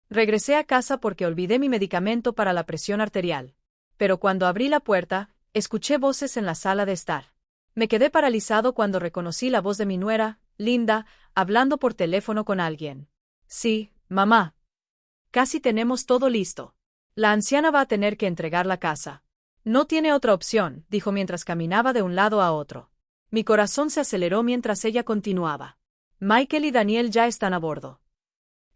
Regresé a casa porque olvidé mi medicamento para la presión arterial. Pero cuando abrí la puerta, escuché voces en la sala de estar. Me quedé paralizado cuando reconocí la voz de mi nuera, Linda, hablando por teléfono con alguien. Sí, mamá. Casi tenemos todo listo. La anciana va a tener que entregar la casa. No tiene otra opción, dijo mientras caminaba de un lado a otro. Mi corazón se aceleró mientras ella continuaba. Michael y Daniel ya están a bordo.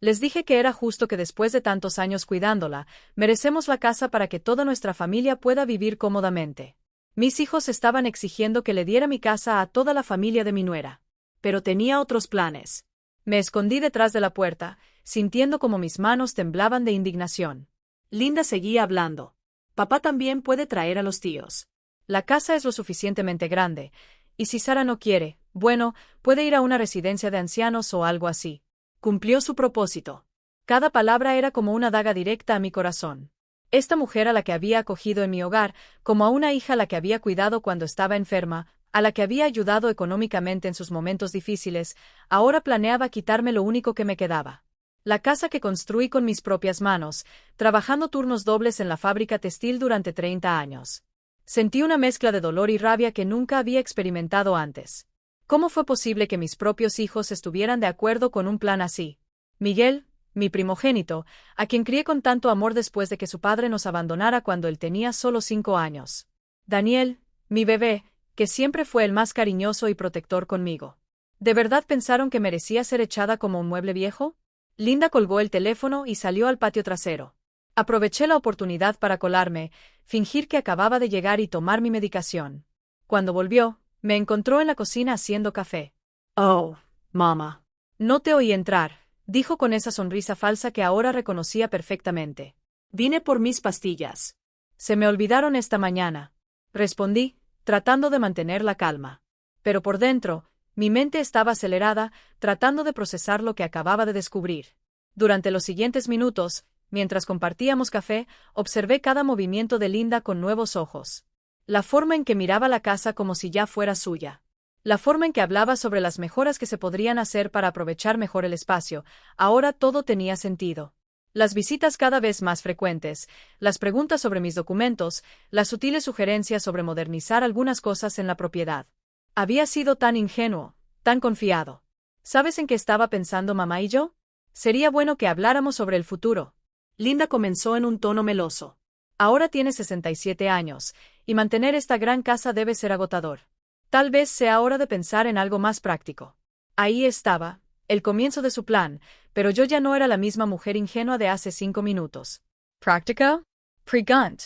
Les dije que era justo que después de tantos años cuidándola, merecemos la casa para que toda nuestra familia pueda vivir cómodamente. Mis hijos estaban exigiendo que le diera mi casa a toda la familia de mi nuera. Pero tenía otros planes. Me escondí detrás de la puerta, sintiendo como mis manos temblaban de indignación. Linda seguía hablando. Papá también puede traer a los tíos. La casa es lo suficientemente grande, y si Sara no quiere, bueno, puede ir a una residencia de ancianos o algo así. Cumplió su propósito. Cada palabra era como una daga directa a mi corazón. Esta mujer a la que había acogido en mi hogar, como a una hija a la que había cuidado cuando estaba enferma, a la que había ayudado económicamente en sus momentos difíciles, ahora planeaba quitarme lo único que me quedaba. La casa que construí con mis propias manos, trabajando turnos dobles en la fábrica textil durante 30 años. Sentí una mezcla de dolor y rabia que nunca había experimentado antes. ¿Cómo fue posible que mis propios hijos estuvieran de acuerdo con un plan así? Miguel, mi primogénito, a quien crié con tanto amor después de que su padre nos abandonara cuando él tenía solo 5 años. Daniel, mi bebé, que siempre fue el más cariñoso y protector conmigo. ¿De verdad pensaron que merecía ser echada como un mueble viejo? Linda colgó el teléfono y salió al patio trasero. Aproveché la oportunidad para colarme, fingir que acababa de llegar y tomar mi medicación. Cuando volvió, me encontró en la cocina haciendo café. Oh, mamá. No te oí entrar, dijo con esa sonrisa falsa que ahora reconocía perfectamente. Vine por mis pastillas. Se me olvidaron esta mañana. Respondí, tratando de mantener la calma. Pero por dentro, mi mente estaba acelerada, tratando de procesar lo que acababa de descubrir. Durante los siguientes minutos, mientras compartíamos café, observé cada movimiento de Linda con nuevos ojos. La forma en que miraba la casa como si ya fuera suya. La forma en que hablaba sobre las mejoras que se podrían hacer para aprovechar mejor el espacio, ahora todo tenía sentido. Las visitas cada vez más frecuentes, las preguntas sobre mis documentos, las sutiles sugerencias sobre modernizar algunas cosas en la propiedad. Había sido tan ingenuo, tan confiado. ¿Sabes en qué estaba pensando mamá y yo? Sería bueno que habláramos sobre el futuro. Linda comenzó en un tono meloso. Ahora tiene 67 años, y mantener esta gran casa debe ser agotador. Tal vez sea hora de pensar en algo más práctico. Ahí estaba, el comienzo de su plan, pero yo ya no era la misma mujer ingenua de hace 5 minutos. ¿Práctica? Pregunt.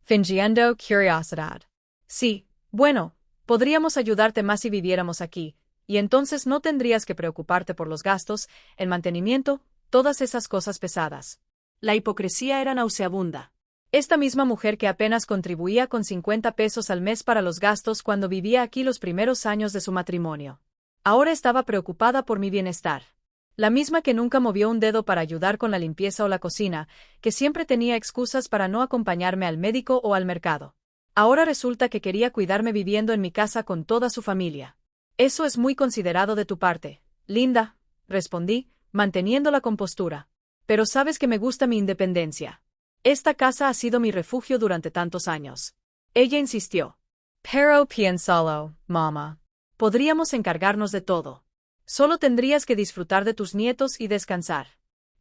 Fingiendo curiosidad. Sí, bueno, podríamos ayudarte más si viviéramos aquí, y entonces no tendrías que preocuparte por los gastos, el mantenimiento, todas esas cosas pesadas. La hipocresía era nauseabunda. Esta misma mujer que apenas contribuía con 50 pesos al mes para los gastos cuando vivía aquí los primeros años de su matrimonio. Ahora estaba preocupada por mi bienestar. La misma que nunca movió un dedo para ayudar con la limpieza o la cocina, que siempre tenía excusas para no acompañarme al médico o al mercado. Ahora resulta que quería cuidarme viviendo en mi casa con toda su familia. Eso es muy considerado de tu parte, Linda, respondí, manteniendo la compostura. Pero sabes que me gusta mi independencia. Esta casa ha sido mi refugio durante tantos años. Ella insistió. Pero piénsalo, mamá. Podríamos encargarnos de todo. Solo tendrías que disfrutar de tus nietos y descansar.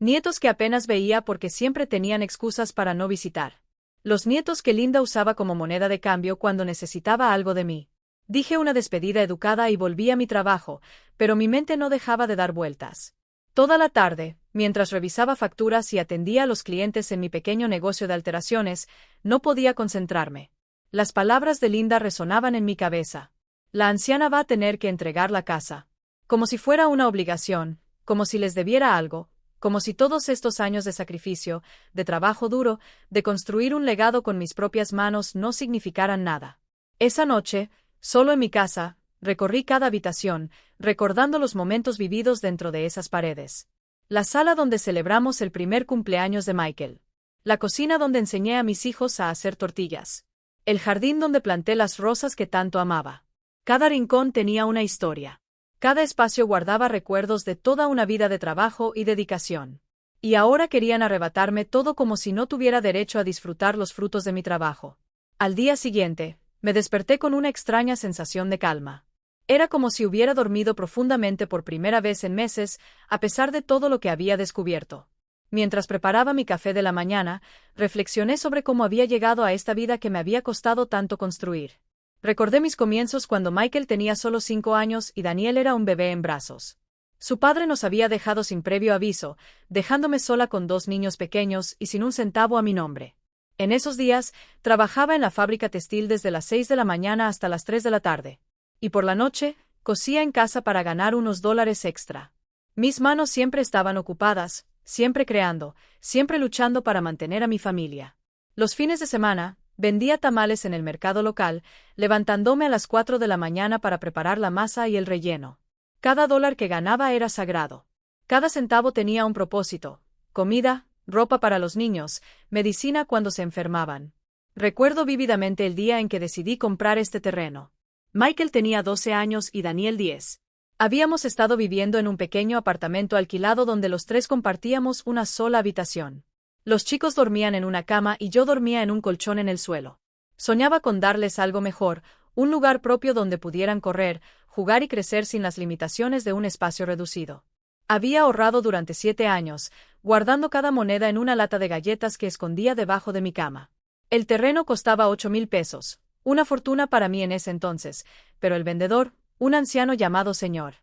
Nietos que apenas veía porque siempre tenían excusas para no visitar. Los nietos que Linda usaba como moneda de cambio cuando necesitaba algo de mí. Dije una despedida educada y volví a mi trabajo, pero mi mente no dejaba de dar vueltas. Toda la tarde, mientras revisaba facturas y atendía a los clientes en mi pequeño negocio de alteraciones, no podía concentrarme. Las palabras de Linda resonaban en mi cabeza. La anciana va a tener que entregar la casa. Como si fuera una obligación, como si les debiera algo, como si todos estos años de sacrificio, de trabajo duro, de construir un legado con mis propias manos no significaran nada. Esa noche, solo en mi casa, recorrí cada habitación, recordando los momentos vividos dentro de esas paredes. La sala donde celebramos el primer cumpleaños de Michael. La cocina donde enseñé a mis hijos a hacer tortillas. El jardín donde planté las rosas que tanto amaba. Cada rincón tenía una historia. Cada espacio guardaba recuerdos de toda una vida de trabajo y dedicación. Y ahora querían arrebatarme todo como si no tuviera derecho a disfrutar los frutos de mi trabajo. Al día siguiente, me desperté con una extraña sensación de calma. Era como si hubiera dormido profundamente por primera vez en meses, a pesar de todo lo que había descubierto. Mientras preparaba mi café de la mañana, reflexioné sobre cómo había llegado a esta vida que me había costado tanto construir. Recordé mis comienzos cuando Michael tenía solo 5 años y Daniel era un bebé en brazos. Su padre nos había dejado sin previo aviso, dejándome sola con 2 niños pequeños y sin un centavo a mi nombre. En esos días, trabajaba en la fábrica textil desde las 6 de la mañana hasta las 3 de la tarde. Y por la noche, cosía en casa para ganar unos dólares extra. Mis manos siempre estaban ocupadas, siempre creando, siempre luchando para mantener a mi familia. Los fines de semana, vendía tamales en el mercado local, levantándome a las 4 de la mañana para preparar la masa y el relleno. Cada dólar que ganaba era sagrado. Cada centavo tenía un propósito: comida, ropa para los niños, medicina cuando se enfermaban. Recuerdo vívidamente el día en que decidí comprar este terreno. Michael tenía 12 años y Daniel 10. Habíamos estado viviendo en un pequeño apartamento alquilado donde los 3 compartíamos una sola habitación. Los chicos dormían en una cama y yo dormía en un colchón en el suelo. Soñaba con darles algo mejor, un lugar propio donde pudieran correr, jugar y crecer sin las limitaciones de un espacio reducido. Había ahorrado durante 7 años, guardando cada moneda en una lata de galletas que escondía debajo de mi cama. El terreno costaba 8,000 pesos, una fortuna para mí en ese entonces, pero el vendedor, un anciano llamado señor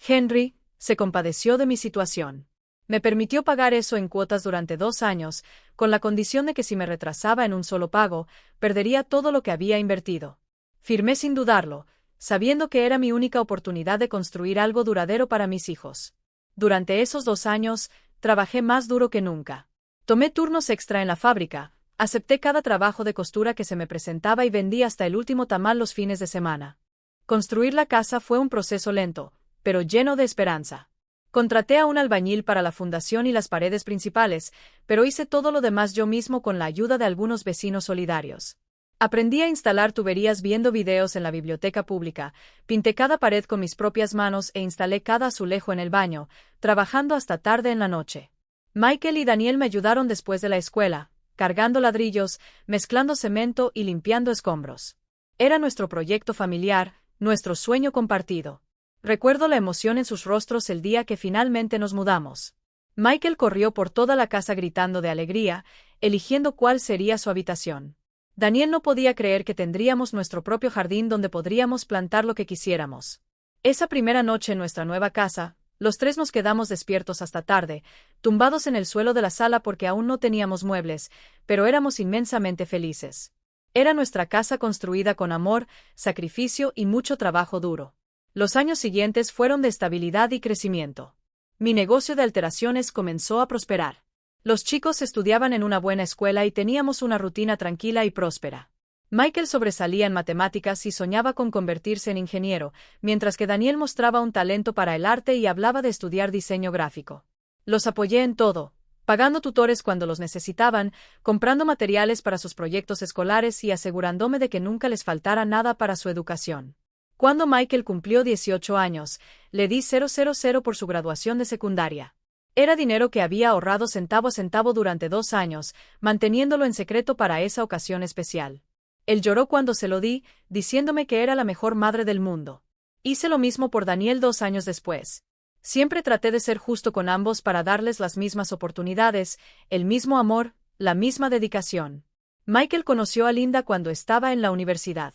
Henry, se compadeció de mi situación. Me permitió pagar eso en cuotas durante 2 años, con la condición de que si me retrasaba en un solo pago, perdería todo lo que había invertido. Firmé sin dudarlo, sabiendo que era mi única oportunidad de construir algo duradero para mis hijos. Durante esos 2 años, trabajé más duro que nunca. Tomé turnos extra en la fábrica, acepté cada trabajo de costura que se me presentaba y vendí hasta el último tamal los fines de semana. Construir la casa fue un proceso lento, pero lleno de esperanza. Contraté a un albañil para la fundación y las paredes principales, pero hice todo lo demás yo mismo con la ayuda de algunos vecinos solidarios. Aprendí a instalar tuberías viendo videos en la biblioteca pública, pinté cada pared con mis propias manos e instalé cada azulejo en el baño, trabajando hasta tarde en la noche. Michael y Daniel me ayudaron después de la escuela, cargando ladrillos, mezclando cemento y limpiando escombros. Era nuestro proyecto familiar, nuestro sueño compartido. Recuerdo la emoción en sus rostros el día que finalmente nos mudamos. Michael corrió por toda la casa gritando de alegría, eligiendo cuál sería su habitación. Daniel no podía creer que tendríamos nuestro propio jardín donde podríamos plantar lo que quisiéramos. Esa primera noche en nuestra nueva casa, los 3 nos quedamos despiertos hasta tarde, tumbados en el suelo de la sala porque aún no teníamos muebles, pero éramos inmensamente felices. Era nuestra casa construida con amor, sacrificio y mucho trabajo duro. Los años siguientes fueron de estabilidad y crecimiento. Mi negocio de alteraciones comenzó a prosperar. Los chicos estudiaban en una buena escuela y teníamos una rutina tranquila y próspera. Michael sobresalía en matemáticas y soñaba con convertirse en ingeniero, mientras que Daniel mostraba un talento para el arte y hablaba de estudiar diseño gráfico. Los apoyé en todo, pagando tutores cuando los necesitaban, comprando materiales para sus proyectos escolares y asegurándome de que nunca les faltara nada para su educación. Cuando Michael cumplió 18 años, le di 000 por su graduación de secundaria. Era dinero que había ahorrado centavo a centavo durante 2 años, manteniéndolo en secreto para esa ocasión especial. Él lloró cuando se lo di, diciéndome que era la mejor madre del mundo. Hice lo mismo por Daniel 2 años después. Siempre traté de ser justo con ambos para darles las mismas oportunidades, el mismo amor, la misma dedicación. Michael conoció a Linda cuando estaba en la universidad.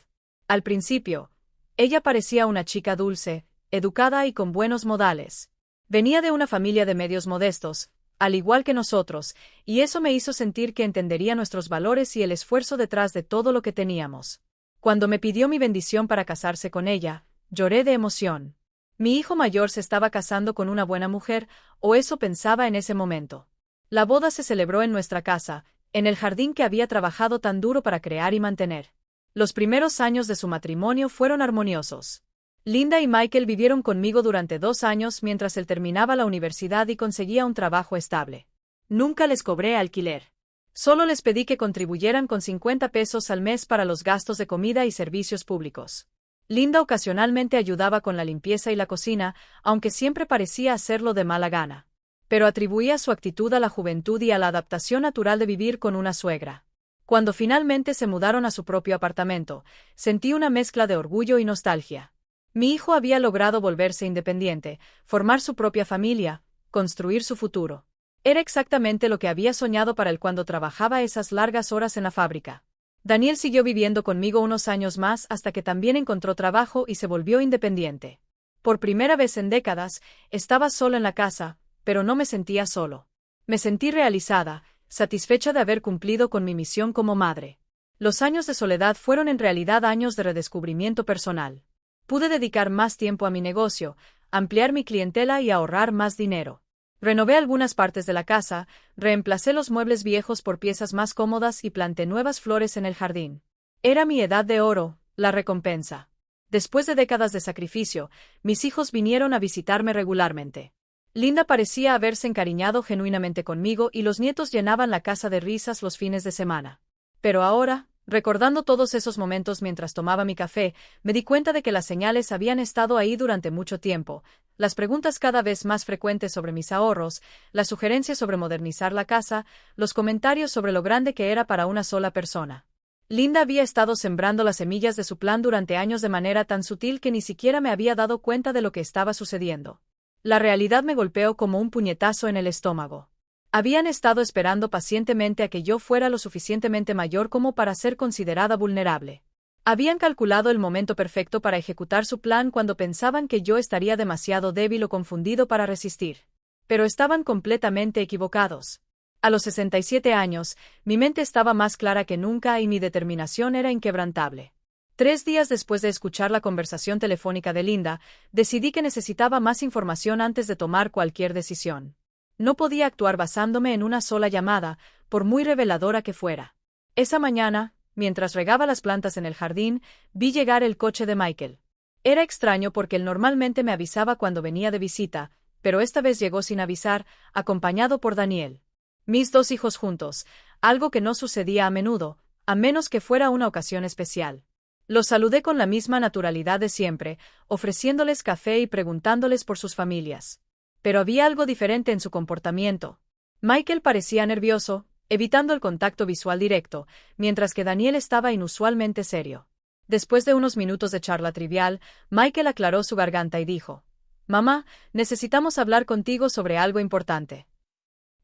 Al principio, ella parecía una chica dulce, educada y con buenos modales. Venía de una familia de medios modestos, al igual que nosotros, y eso me hizo sentir que entendería nuestros valores y el esfuerzo detrás de todo lo que teníamos. Cuando me pidió mi bendición para casarse con ella, lloré de emoción. Mi hijo mayor se estaba casando con una buena mujer, o eso pensaba en ese momento. La boda se celebró en nuestra casa, en el jardín que había trabajado tan duro para crear y mantener. Los primeros años de su matrimonio fueron armoniosos. Linda y Michael vivieron conmigo durante 2 años mientras él terminaba la universidad y conseguía un trabajo estable. Nunca les cobré alquiler. Solo les pedí que contribuyeran con 50 pesos al mes para los gastos de comida y servicios públicos. Linda ocasionalmente ayudaba con la limpieza y la cocina, aunque siempre parecía hacerlo de mala gana. pero atribuía su actitud a la juventud y a la adaptación natural de vivir con una suegra. Cuando finalmente se mudaron a su propio apartamento, sentí una mezcla de orgullo y nostalgia. Mi hijo había logrado volverse independiente, formar su propia familia, construir su futuro. Era exactamente lo que había soñado para él cuando trabajaba esas largas horas en la fábrica. Daniel siguió viviendo conmigo unos años más hasta que también encontró trabajo y se volvió independiente. Por primera vez en décadas, estaba solo en la casa, pero no me sentía solo. Me sentí realizada, satisfecha de haber cumplido con mi misión como madre. Los años de soledad fueron en realidad años de redescubrimiento personal. Pude dedicar más tiempo a mi negocio, ampliar mi clientela y ahorrar más dinero. Renové algunas partes de la casa, reemplacé los muebles viejos por piezas más cómodas y planté nuevas flores en el jardín. Era mi edad de oro, la recompensa. Después de décadas de sacrificio, mis hijos vinieron a visitarme regularmente. Linda parecía haberse encariñado genuinamente conmigo y los nietos llenaban la casa de risas los fines de semana. Pero ahora, recordando todos esos momentos mientras tomaba mi café, me di cuenta de que las señales habían estado ahí durante mucho tiempo. Las preguntas cada vez más frecuentes sobre mis ahorros, las sugerencias sobre modernizar la casa, los comentarios sobre lo grande que era para una sola persona. Linda había estado sembrando las semillas de su plan durante años de manera tan sutil que ni siquiera me había dado cuenta de lo que estaba sucediendo. La realidad me golpeó como un puñetazo en el estómago. Habían estado esperando pacientemente a que yo fuera lo suficientemente mayor como para ser considerada vulnerable. Habían calculado el momento perfecto para ejecutar su plan cuando pensaban que yo estaría demasiado débil o confundido para resistir. Pero estaban completamente equivocados. A los 67 años, mi mente estaba más clara que nunca y mi determinación era inquebrantable. 3 días después de escuchar la conversación telefónica de Linda, decidí que necesitaba más información antes de tomar cualquier decisión. No podía actuar basándome en una sola llamada, por muy reveladora que fuera. Esa mañana, mientras regaba las plantas en el jardín, vi llegar el coche de Michael. Era extraño porque él normalmente me avisaba cuando venía de visita, pero esta vez llegó sin avisar, acompañado por Daniel. Mis 2 hijos juntos, algo que no sucedía a menudo, a menos que fuera una ocasión especial. Los saludé con la misma naturalidad de siempre, ofreciéndoles café y preguntándoles por sus familias. Pero había algo diferente en su comportamiento. Michael parecía nervioso, evitando el contacto visual directo, mientras que Daniel estaba inusualmente serio. Después de unos minutos de charla trivial, Michael aclaró su garganta y dijo: «Mamá, necesitamos hablar contigo sobre algo importante».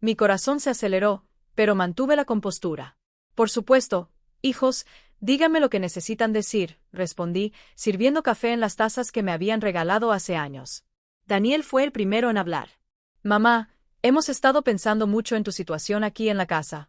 Mi corazón se aceleró, pero mantuve la compostura. «Por supuesto, hijos, díganme lo que necesitan decir», respondí, sirviendo café en las tazas que me habían regalado hace años. Daniel fue el primero en hablar. «Mamá, hemos estado pensando mucho en tu situación aquí en la casa».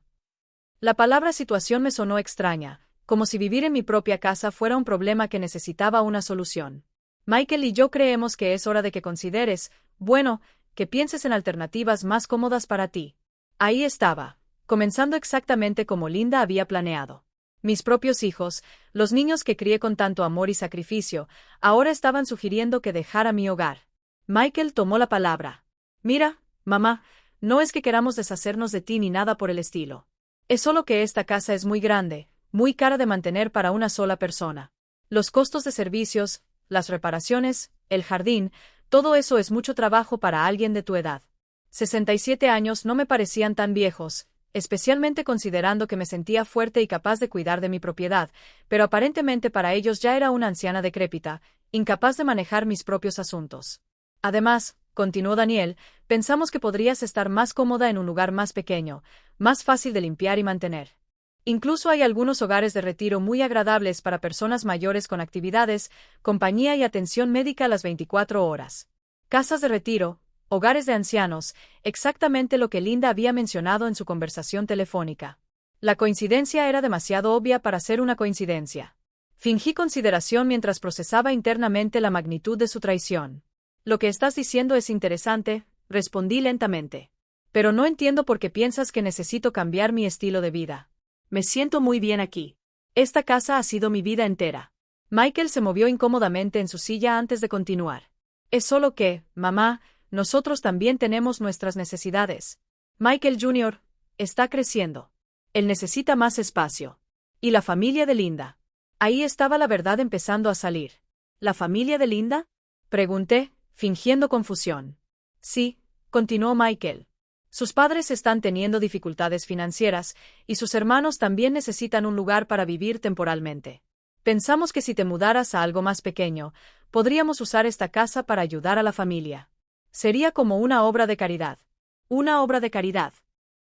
La palabra situación me sonó extraña, como si vivir en mi propia casa fuera un problema que necesitaba una solución. Michael y yo creemos que es hora de que consideres, bueno, que pienses en alternativas más cómodas para ti. Ahí estaba, comenzando exactamente como Linda había planeado. Mis propios hijos, los niños que crié con tanto amor y sacrificio, ahora estaban sugiriendo que dejara mi hogar. Michael tomó la palabra. «Mira, mamá, no es que queramos deshacernos de ti ni nada por el estilo. Es solo que esta casa es muy grande, muy cara de mantener para una sola persona. Los costos de servicios, las reparaciones, el jardín, todo eso es mucho trabajo para alguien de tu edad. 67 años no me parecían tan viejos, especialmente considerando que me sentía fuerte y capaz de cuidar de mi propiedad, pero aparentemente para ellos ya era una anciana decrépita, incapaz de manejar mis propios asuntos. Además, continuó Daniel, pensamos que podrías estar más cómoda en un lugar más pequeño, más fácil de limpiar y mantener. Incluso hay algunos hogares de retiro muy agradables para personas mayores con actividades, compañía y atención médica a las 24 horas. Casas de retiro, hogares de ancianos, exactamente lo que Linda había mencionado en su conversación telefónica. La coincidencia era demasiado obvia para ser una coincidencia. Fingí consideración mientras procesaba internamente la magnitud de su traición. «Lo que estás diciendo es interesante», respondí lentamente. «Pero no entiendo por qué piensas que necesito cambiar mi estilo de vida. Me siento muy bien aquí. Esta casa ha sido mi vida entera». Michael se movió incómodamente en su silla antes de continuar. «Es solo que, mamá, nosotros también tenemos nuestras necesidades. Michael Jr. está creciendo. Él necesita más espacio. Y la familia de Linda». Ahí estaba la verdad empezando a salir. «¿La familia de Linda?», pregunté, fingiendo confusión. «Sí, continuó Michael. Sus padres están teniendo dificultades financieras, y sus hermanos también necesitan un lugar para vivir temporalmente. Pensamos que si te mudaras a algo más pequeño, podríamos usar esta casa para ayudar a la familia. Sería como una obra de caridad. Una obra de caridad.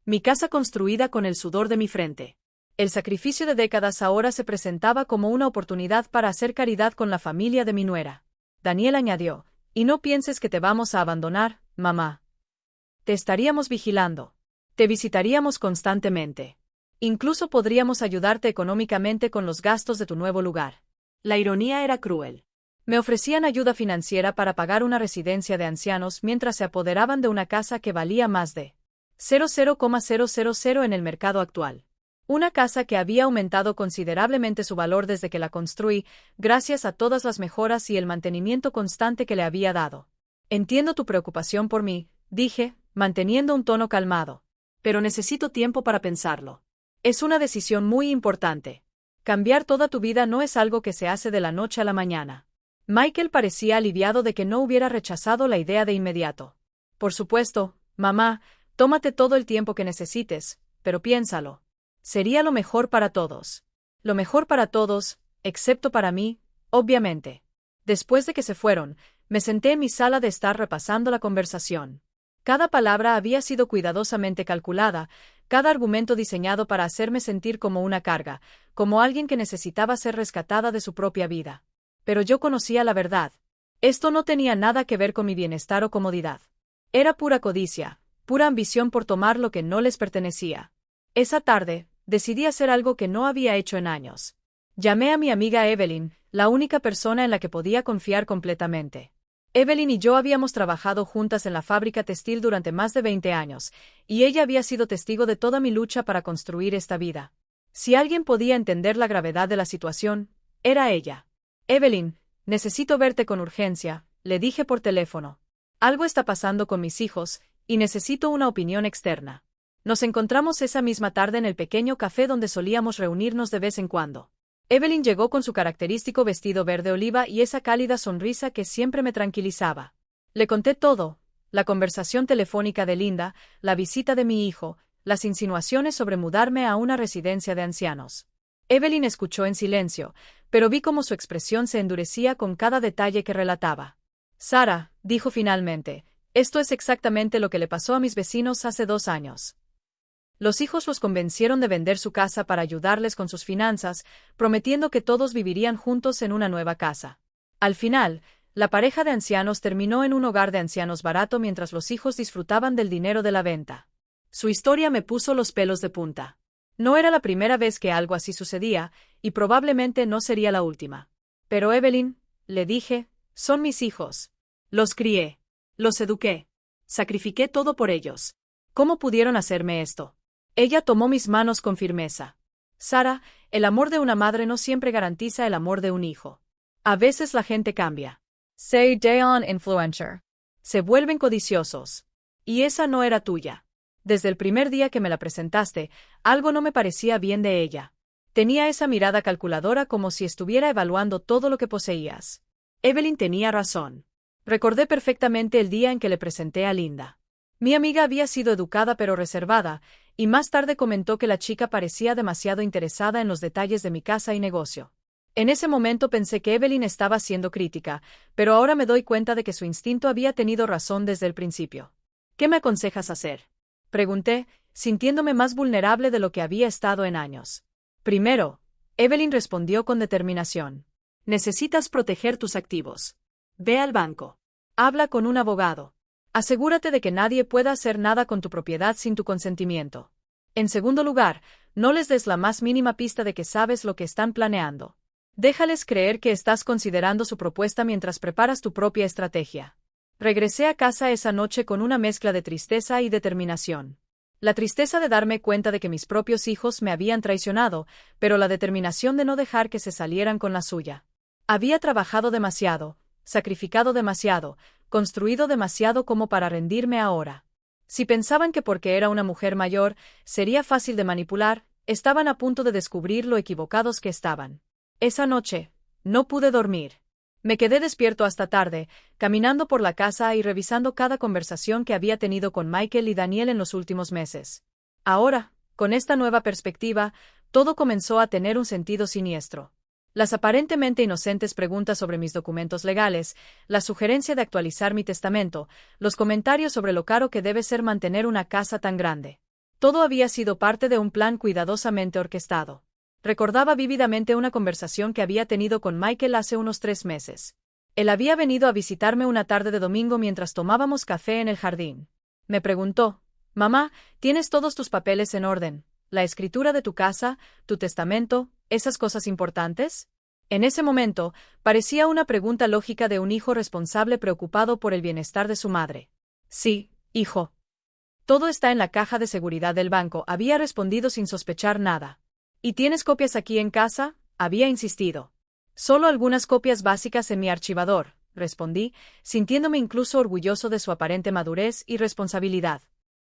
Mi casa construida con el sudor de mi frente. El sacrificio de décadas ahora se presentaba como una oportunidad para hacer caridad con la familia de mi nuera. Daniel añadió, y no pienses que te vamos a abandonar, mamá. Te estaríamos vigilando. Te visitaríamos constantemente. Incluso podríamos ayudarte económicamente con los gastos de tu nuevo lugar. La ironía era cruel. Me ofrecían ayuda financiera para pagar una residencia de ancianos mientras se apoderaban de una casa que valía más de 00,000 en el mercado actual. Una casa que había aumentado considerablemente su valor desde que la construí, gracias a todas las mejoras y el mantenimiento constante que le había dado. Entiendo tu preocupación por mí, dije, manteniendo un tono calmado. Pero necesito tiempo para pensarlo. Es una decisión muy importante. Cambiar toda tu vida no es algo que se hace de la noche a la mañana. Michael parecía aliviado de que no hubiera rechazado la idea de inmediato. Por supuesto, mamá, tómate todo el tiempo que necesites, pero piénsalo. Sería lo mejor para todos. Lo mejor para todos, excepto para mí, obviamente. Después de que se fueron, me senté en mi sala de estar repasando la conversación. Cada palabra había sido cuidadosamente calculada, cada argumento diseñado para hacerme sentir como una carga, como alguien que necesitaba ser rescatada de su propia vida. Pero yo conocía la verdad. Esto no tenía nada que ver con mi bienestar o comodidad. Era pura codicia, pura ambición por tomar lo que no les pertenecía. Esa tarde, decidí hacer algo que no había hecho en años. Llamé a mi amiga Evelyn, la única persona en la que podía confiar completamente. Evelyn y yo habíamos trabajado juntas en la fábrica textil durante más de 20 años, y ella había sido testigo de toda mi lucha para construir esta vida. Si alguien podía entender la gravedad de la situación, era ella. Evelyn, necesito verte con urgencia, le dije por teléfono. Algo está pasando con mis hijos, y necesito una opinión externa. Nos encontramos esa misma tarde en el pequeño café donde solíamos reunirnos de vez en cuando. Evelyn llegó con su característico vestido verde oliva y esa cálida sonrisa que siempre me tranquilizaba. Le conté todo, la conversación telefónica de Linda, la visita de mi hijo, las insinuaciones sobre mudarme a una residencia de ancianos. Evelyn escuchó en silencio, pero vi cómo su expresión se endurecía con cada detalle que relataba. Sara, dijo finalmente, esto es exactamente lo que le pasó a mis vecinos hace 2 años. Los hijos los convencieron de vender su casa para ayudarles con sus finanzas, prometiendo que todos vivirían juntos en una nueva casa. Al final, la pareja de ancianos terminó en un hogar de ancianos barato mientras los hijos disfrutaban del dinero de la venta. Su historia me puso los pelos de punta. No era la primera vez que algo así sucedía, y probablemente no sería la última. Pero Evelyn, le dije, son mis hijos. Los crié. Los eduqué. Sacrifiqué todo por ellos. ¿Cómo pudieron hacerme esto? Ella tomó mis manos con firmeza. Sara, el amor de una madre no siempre garantiza el amor de un hijo. A veces la gente cambia. Say down influencer. Se vuelven codiciosos. Y esa no era tuya. Desde el primer día que me la presentaste, algo no me parecía bien de ella. Tenía esa mirada calculadora como si estuviera evaluando todo lo que poseías. Evelyn tenía razón. Recordé perfectamente el día en que le presenté a Linda. Mi amiga había sido educada pero reservada, y más tarde comentó que la chica parecía demasiado interesada en los detalles de mi casa y negocio. En ese momento pensé que Evelyn estaba siendo crítica, pero ahora me doy cuenta de que su instinto había tenido razón desde el principio. ¿Qué me aconsejas hacer?, pregunté, sintiéndome más vulnerable de lo que había estado en años. Primero, Evelyn respondió con determinación. Necesitas proteger tus activos. Ve al banco. Habla con un abogado. Asegúrate de que nadie pueda hacer nada con tu propiedad sin tu consentimiento. En segundo lugar, no les des la más mínima pista de que sabes lo que están planeando. Déjales creer que estás considerando su propuesta mientras preparas tu propia estrategia. Regresé a casa esa noche con una mezcla de tristeza y determinación. La tristeza de darme cuenta de que mis propios hijos me habían traicionado, pero la determinación de no dejar que se salieran con la suya. Había trabajado demasiado, sacrificado demasiado, construido demasiado como para rendirme ahora. Si pensaban que porque era una mujer mayor, sería fácil de manipular, estaban a punto de descubrir lo equivocados que estaban. Esa noche, no pude dormir. Me quedé despierto hasta tarde, caminando por la casa y revisando cada conversación que había tenido con Michael y Daniel en los últimos meses. Ahora, con esta nueva perspectiva, todo comenzó a tener un sentido siniestro. Las aparentemente inocentes preguntas sobre mis documentos legales, la sugerencia de actualizar mi testamento, los comentarios sobre lo caro que debe ser mantener una casa tan grande. Todo había sido parte de un plan cuidadosamente orquestado. Recordaba vívidamente una conversación que había tenido con Michael hace unos 3 meses. Él había venido a visitarme una tarde de domingo mientras tomábamos café en el jardín. Me preguntó: «Mamá, ¿tienes todos tus papeles en orden? ¿La escritura de tu casa, tu testamento, esas cosas importantes?». En ese momento, parecía una pregunta lógica de un hijo responsable preocupado por el bienestar de su madre. «Sí, hijo. Todo está en la caja de seguridad del banco», había respondido sin sospechar nada. «¿Y tienes copias aquí en casa?», había insistido. «Solo algunas copias básicas en mi archivador», respondí, sintiéndome incluso orgulloso de su aparente madurez y responsabilidad.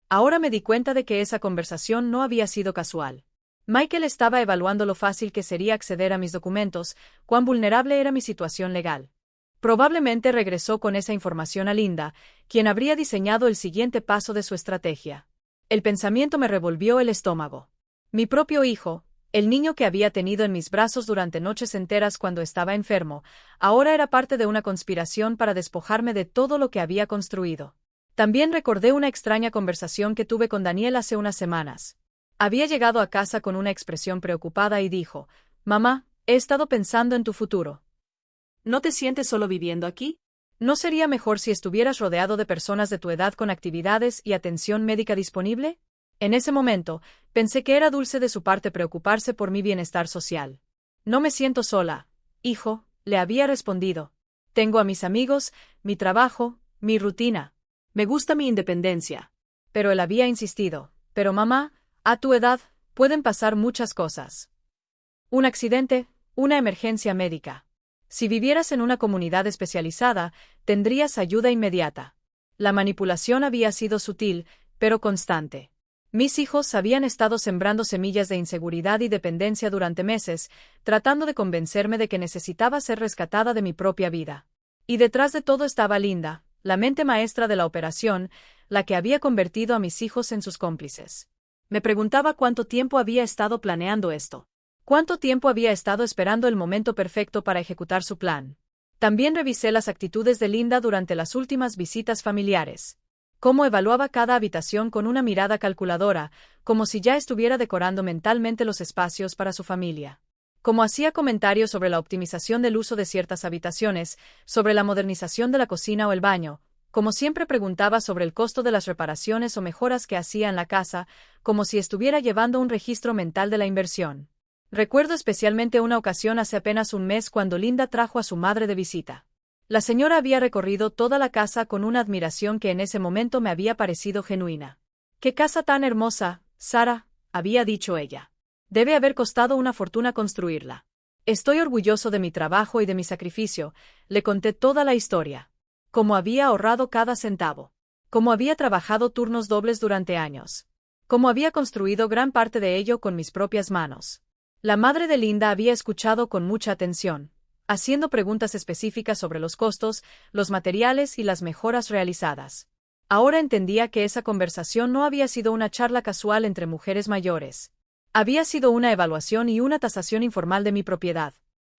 Ahora me di cuenta de que esa conversación no había sido casual. Michael estaba evaluando lo fácil que sería acceder a mis documentos, cuán vulnerable era mi situación legal. Probablemente regresó con esa información a Linda, quien habría diseñado el siguiente paso de su estrategia. El pensamiento me revolvió el estómago. Mi propio hijo, el niño que había tenido en mis brazos durante noches enteras cuando estaba enfermo, ahora era parte de una conspiración para despojarme de todo lo que había construido. También recordé una extraña conversación que tuve con Daniel hace unas semanas. Había llegado a casa con una expresión preocupada y dijo: «Mamá, he estado pensando en tu futuro. ¿No te sientes solo viviendo aquí? ¿No sería mejor si estuvieras rodeado de personas de tu edad con actividades y atención médica disponible?». En ese momento, pensé que era dulce de su parte preocuparse por mi bienestar social. «No me siento sola, hijo», le había respondido. «Tengo a mis amigos, mi trabajo, mi rutina. Me gusta mi independencia». Pero él había insistido: «Pero mamá, a tu edad, pueden pasar muchas cosas. Un accidente, una emergencia médica. Si vivieras en una comunidad especializada, tendrías ayuda inmediata». La manipulación había sido sutil, pero constante. Mis hijos habían estado sembrando semillas de inseguridad y dependencia durante meses, tratando de convencerme de que necesitaba ser rescatada de mi propia vida. Y detrás de todo estaba Linda, la mente maestra de la operación, la que había convertido a mis hijos en sus cómplices. Me preguntaba cuánto tiempo había estado planeando esto. Cuánto tiempo había estado esperando el momento perfecto para ejecutar su plan. También revisé las actitudes de Linda durante las últimas visitas familiares. Cómo evaluaba cada habitación con una mirada calculadora, como si ya estuviera decorando mentalmente los espacios para su familia. Cómo hacía comentarios sobre la optimización del uso de ciertas habitaciones, sobre la modernización de la cocina o el baño. Como siempre preguntaba sobre el costo de las reparaciones o mejoras que hacía en la casa, como si estuviera llevando un registro mental de la inversión. Recuerdo especialmente una ocasión hace apenas un mes cuando Linda trajo a su madre de visita. La señora había recorrido toda la casa con una admiración que en ese momento me había parecido genuina. «¡Qué casa tan hermosa, Sara!», había dicho ella. «Debe haber costado una fortuna construirla». «Estoy orgulloso de mi trabajo y de mi sacrificio», le conté toda la historia. Cómo había ahorrado cada centavo. Cómo había trabajado turnos dobles durante años. Cómo había construido gran parte de ello con mis propias manos. La madre de Linda había escuchado con mucha atención, haciendo preguntas específicas sobre los costos, los materiales y las mejoras realizadas. Ahora entendía que esa conversación no había sido una charla casual entre mujeres mayores. Había sido una evaluación y una tasación informal de mi propiedad.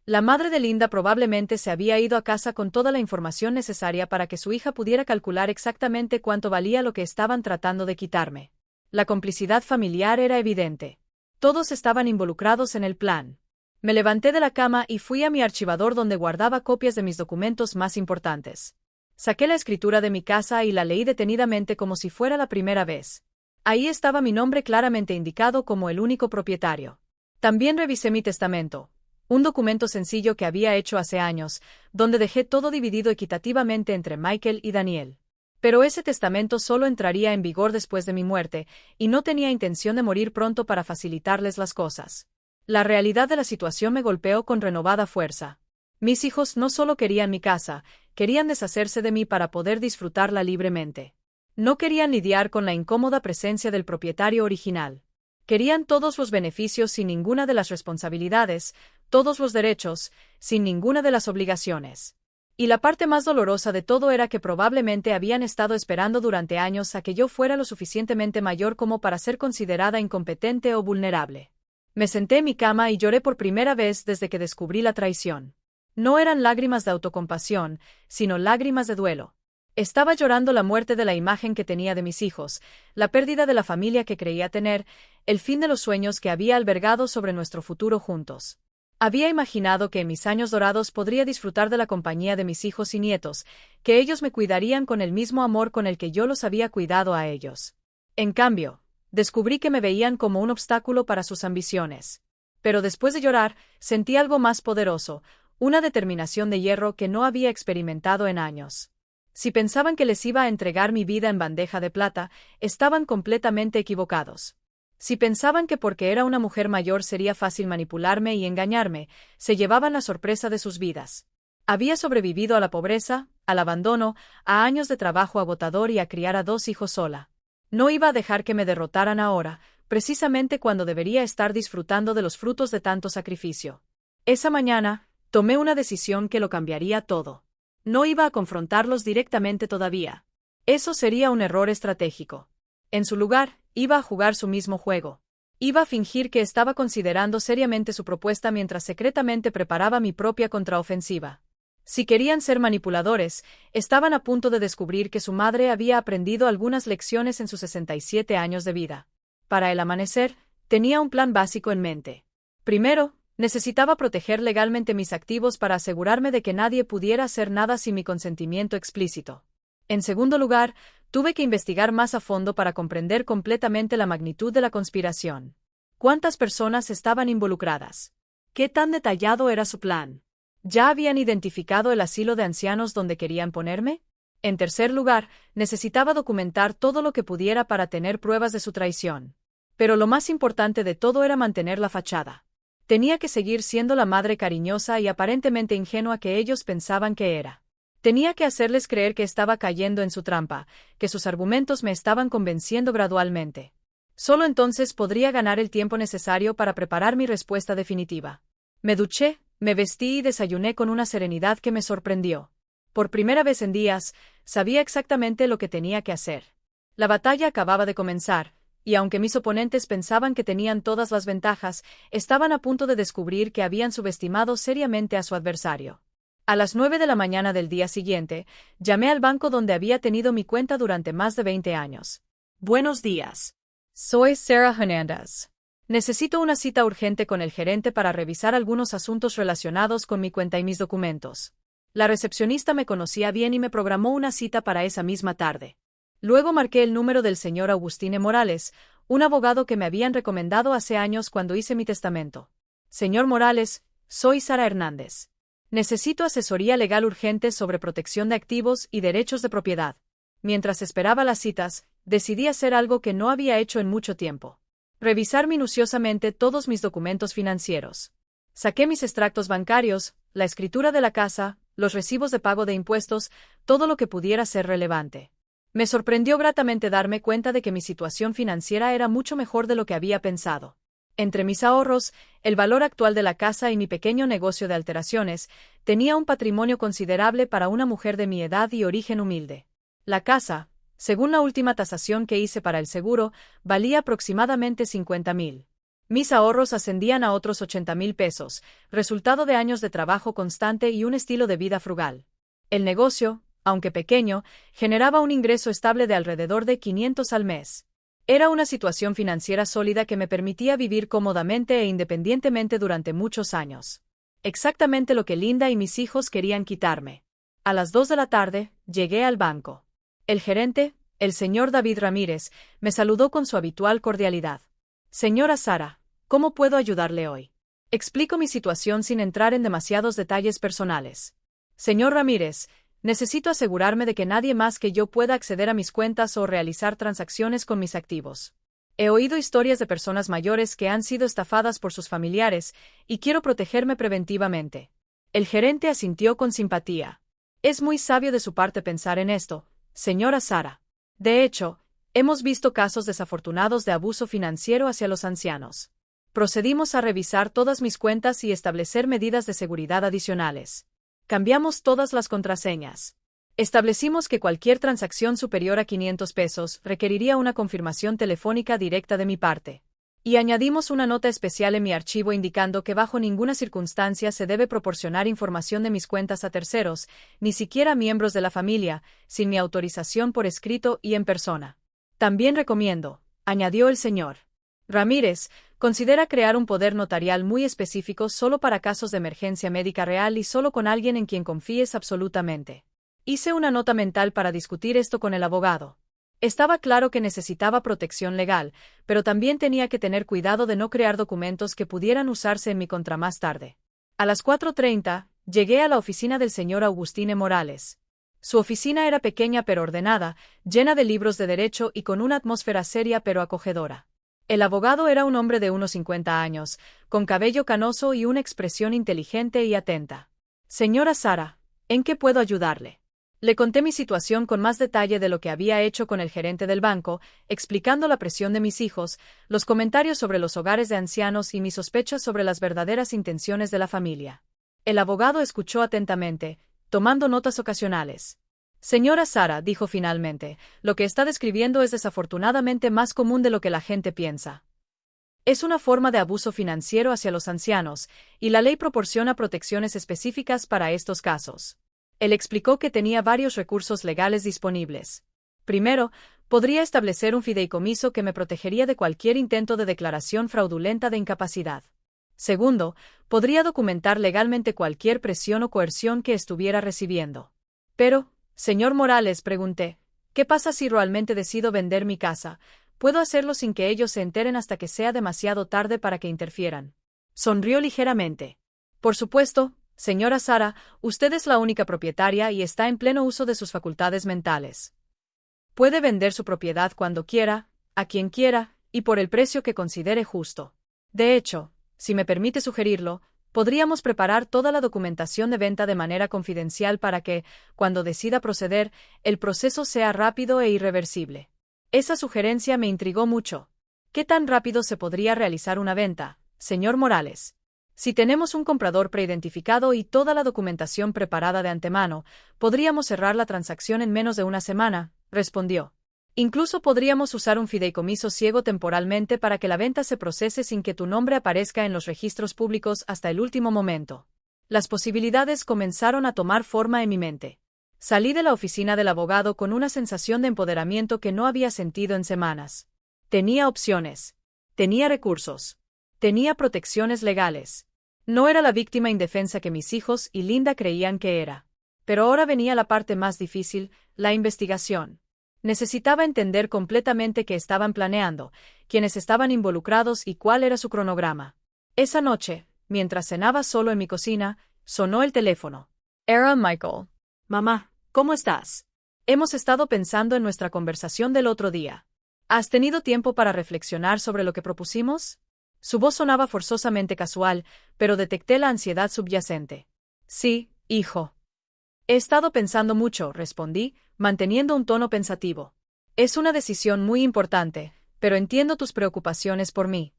La madre de Linda probablemente se había ido a casa con toda la información necesaria para que su hija pudiera calcular exactamente cuánto valía lo que estaban tratando de quitarme. La complicidad familiar era evidente. Todos estaban involucrados en el plan. Me levanté de la cama y fui a mi archivador donde guardaba copias de mis documentos más importantes. Saqué la escritura de mi casa y la leí detenidamente como si fuera la primera vez. Ahí estaba mi nombre claramente indicado como el único propietario. También revisé mi testamento, un documento sencillo que había hecho hace años, donde dejé todo dividido equitativamente entre Michael y Daniel. Pero ese testamento solo entraría en vigor después de mi muerte, y no tenía intención de morir pronto para facilitarles las cosas. La realidad de la situación me golpeó con renovada fuerza. Mis hijos no solo querían mi casa, querían deshacerse de mí para poder disfrutarla libremente. No querían lidiar con la incómoda presencia del propietario original. Querían todos los beneficios sin ninguna de las responsabilidades, todos los derechos, sin ninguna de las obligaciones. Y la parte más dolorosa de todo era que probablemente habían estado esperando durante años a que yo fuera lo suficientemente mayor como para ser considerada incompetente o vulnerable. Me senté en mi cama y lloré por primera vez desde que descubrí la traición. No eran lágrimas de autocompasión, sino lágrimas de duelo. Estaba llorando la muerte de la imagen que tenía de mis hijos, la pérdida de la familia que creía tener, el fin de los sueños que había albergado sobre nuestro futuro juntos. Había imaginado que en mis años dorados podría disfrutar de la compañía de mis hijos y nietos, que ellos me cuidarían con el mismo amor con el que yo los había cuidado a ellos. En cambio, descubrí que me veían como un obstáculo para sus ambiciones. Pero después de llorar, sentí algo más poderoso, una determinación de hierro que no había experimentado en años. Si pensaban que les iba a entregar mi vida en bandeja de plata, estaban completamente equivocados. Si pensaban que porque era una mujer mayor sería fácil manipularme y engañarme, se llevaban la sorpresa de sus vidas. Había sobrevivido a la pobreza, al abandono, a años de trabajo agotador y a criar a 2 hijos sola. No iba a dejar que me derrotaran ahora, precisamente cuando debería estar disfrutando de los frutos de tanto sacrificio. Esa mañana, tomé una decisión que lo cambiaría todo. No iba a confrontarlos directamente todavía. Eso sería un error estratégico. En su lugar, iba a jugar su mismo juego. Iba a fingir que estaba considerando seriamente su propuesta mientras secretamente preparaba mi propia contraofensiva. Si querían ser manipuladores, estaban a punto de descubrir que su madre había aprendido algunas lecciones en sus 67 años de vida. Para el amanecer, tenía un plan básico en mente. Primero, necesitaba proteger legalmente mis activos para asegurarme de que nadie pudiera hacer nada sin mi consentimiento explícito. En segundo lugar, tuve que investigar más a fondo para comprender completamente la magnitud de la conspiración. ¿Cuántas personas estaban involucradas? ¿Qué tan detallado era su plan? ¿Ya habían identificado el asilo de ancianos donde querían ponerme? En tercer lugar, necesitaba documentar todo lo que pudiera para tener pruebas de su traición. Pero lo más importante de todo era mantener la fachada. Tenía que seguir siendo la madre cariñosa y aparentemente ingenua que ellos pensaban que era. Tenía que hacerles creer que estaba cayendo en su trampa, que sus argumentos me estaban convenciendo gradualmente. Solo entonces podría ganar el tiempo necesario para preparar mi respuesta definitiva. Me duché, me vestí y desayuné con una serenidad que me sorprendió. Por primera vez en días, sabía exactamente lo que tenía que hacer. La batalla acababa de comenzar, y aunque mis oponentes pensaban que tenían todas las ventajas, estaban a punto de descubrir que habían subestimado seriamente a su adversario. A las 9 de la mañana del día siguiente, llamé al banco donde había tenido mi cuenta durante más de 20 años. Buenos días. Soy Sarah Hernandez. Necesito una cita urgente con el gerente para revisar algunos asuntos relacionados con mi cuenta y mis documentos. La recepcionista me conocía bien y me programó una cita para esa misma tarde. Luego marqué el número del señor Agustine Morales, un abogado que me habían recomendado hace años cuando hice mi testamento. Señor Morales, soy Sara Hernández. Necesito asesoría legal urgente sobre protección de activos y derechos de propiedad. Mientras esperaba las citas, decidí hacer algo que no había hecho en mucho tiempo. Revisar minuciosamente todos mis documentos financieros. Saqué mis extractos bancarios, la escritura de la casa, los recibos de pago de impuestos, todo lo que pudiera ser relevante. Me sorprendió gratamente darme cuenta de que mi situación financiera era mucho mejor de lo que había pensado. Entre mis ahorros, el valor actual de la casa y mi pequeño negocio de alteraciones, tenía un patrimonio considerable para una mujer de mi edad y origen humilde. La casa, según la última tasación que hice para el seguro, valía aproximadamente 50,000. Mis ahorros ascendían a otros 80,000 pesos, resultado de años de trabajo constante y un estilo de vida frugal. El negocio, aunque pequeño, generaba un ingreso estable de alrededor de 500 al mes. Era una situación financiera sólida que me permitía vivir cómodamente e independientemente durante muchos años. Exactamente lo que Linda y mis hijos querían quitarme. A las 2 de la tarde, llegué al banco. El gerente, el señor David Ramírez, me saludó con su habitual cordialidad. Señora Sara, ¿cómo puedo ayudarle hoy? Explico mi situación sin entrar en demasiados detalles personales. Señor Ramírez, necesito asegurarme de que nadie más que yo pueda acceder a mis cuentas o realizar transacciones con mis activos. He oído historias de personas mayores que han sido estafadas por sus familiares y quiero protegerme preventivamente. El gerente asintió con simpatía. Es muy sabio de su parte pensar en esto, señora Sara. De hecho, hemos visto casos desafortunados de abuso financiero hacia los ancianos. Procedimos a revisar todas mis cuentas y establecer medidas de seguridad adicionales. Cambiamos todas las contraseñas. Establecimos que cualquier transacción superior a 500 pesos requeriría una confirmación telefónica directa de mi parte. Y añadimos una nota especial en mi archivo indicando que bajo ninguna circunstancia se debe proporcionar información de mis cuentas a terceros, ni siquiera a miembros de la familia, sin mi autorización por escrito y en persona. También recomiendo, añadió el señor Ramírez, considera crear un poder notarial muy específico solo para casos de emergencia médica real y solo con alguien en quien confíes absolutamente. Hice una nota mental para discutir esto con el abogado. Estaba claro que necesitaba protección legal, pero también tenía que tener cuidado de no crear documentos que pudieran usarse en mi contra más tarde. A las 4:30, llegué a la oficina del señor Augustine Morales. Su oficina era pequeña pero ordenada, llena de libros de derecho y con una atmósfera seria pero acogedora. El abogado era un hombre de unos 50 años, con cabello canoso y una expresión inteligente y atenta. Señora Sara, ¿en qué puedo ayudarle? Le conté mi situación con más detalle de lo que había hecho con el gerente del banco, explicando la presión de mis hijos, los comentarios sobre los hogares de ancianos y mis sospechas sobre las verdaderas intenciones de la familia. El abogado escuchó atentamente, tomando notas ocasionales. Señora Sara, dijo finalmente, lo que está describiendo es desafortunadamente más común de lo que la gente piensa. Es una forma de abuso financiero hacia los ancianos, y la ley proporciona protecciones específicas para estos casos. Él explicó que tenía varios recursos legales disponibles. Primero, podría establecer un fideicomiso que me protegería de cualquier intento de declaración fraudulenta de incapacidad. Segundo, podría documentar legalmente cualquier presión o coerción que estuviera recibiendo. Pero, señor Morales, pregunté, ¿qué pasa si realmente decido vender mi casa? ¿Puedo hacerlo sin que ellos se enteren hasta que sea demasiado tarde para que interfieran? Sonrió ligeramente. Por supuesto, señora Sara, usted es la única propietaria y está en pleno uso de sus facultades mentales. Puede vender su propiedad cuando quiera, a quien quiera, y por el precio que considere justo. De hecho, si me permite sugerirlo, podríamos preparar toda la documentación de venta de manera confidencial para que, cuando decida proceder, el proceso sea rápido e irreversible. Esa sugerencia me intrigó mucho. ¿Qué tan rápido se podría realizar una venta, señor Morales? Si tenemos un comprador preidentificado y toda la documentación preparada de antemano, podríamos cerrar la transacción en menos de una semana, respondió. Incluso podríamos usar un fideicomiso ciego temporalmente para que la venta se procese sin que tu nombre aparezca en los registros públicos hasta el último momento. Las posibilidades comenzaron a tomar forma en mi mente. Salí de la oficina del abogado con una sensación de empoderamiento que no había sentido en semanas. Tenía opciones. Tenía recursos. Tenía protecciones legales. No era la víctima indefensa que mis hijos y Linda creían que era. Pero ahora venía la parte más difícil, la investigación. Necesitaba entender completamente qué estaban planeando, quiénes estaban involucrados y cuál era su cronograma. Esa noche, mientras cenaba solo en mi cocina, sonó el teléfono. Era Michael. Mamá, ¿cómo estás? Hemos estado pensando en nuestra conversación del otro día. ¿Has tenido tiempo para reflexionar sobre lo que propusimos? Su voz sonaba forzosamente casual, pero detecté la ansiedad subyacente. Sí, hijo. He estado pensando mucho, respondí, manteniendo un tono pensativo. Es una decisión muy importante, pero entiendo tus preocupaciones por mí.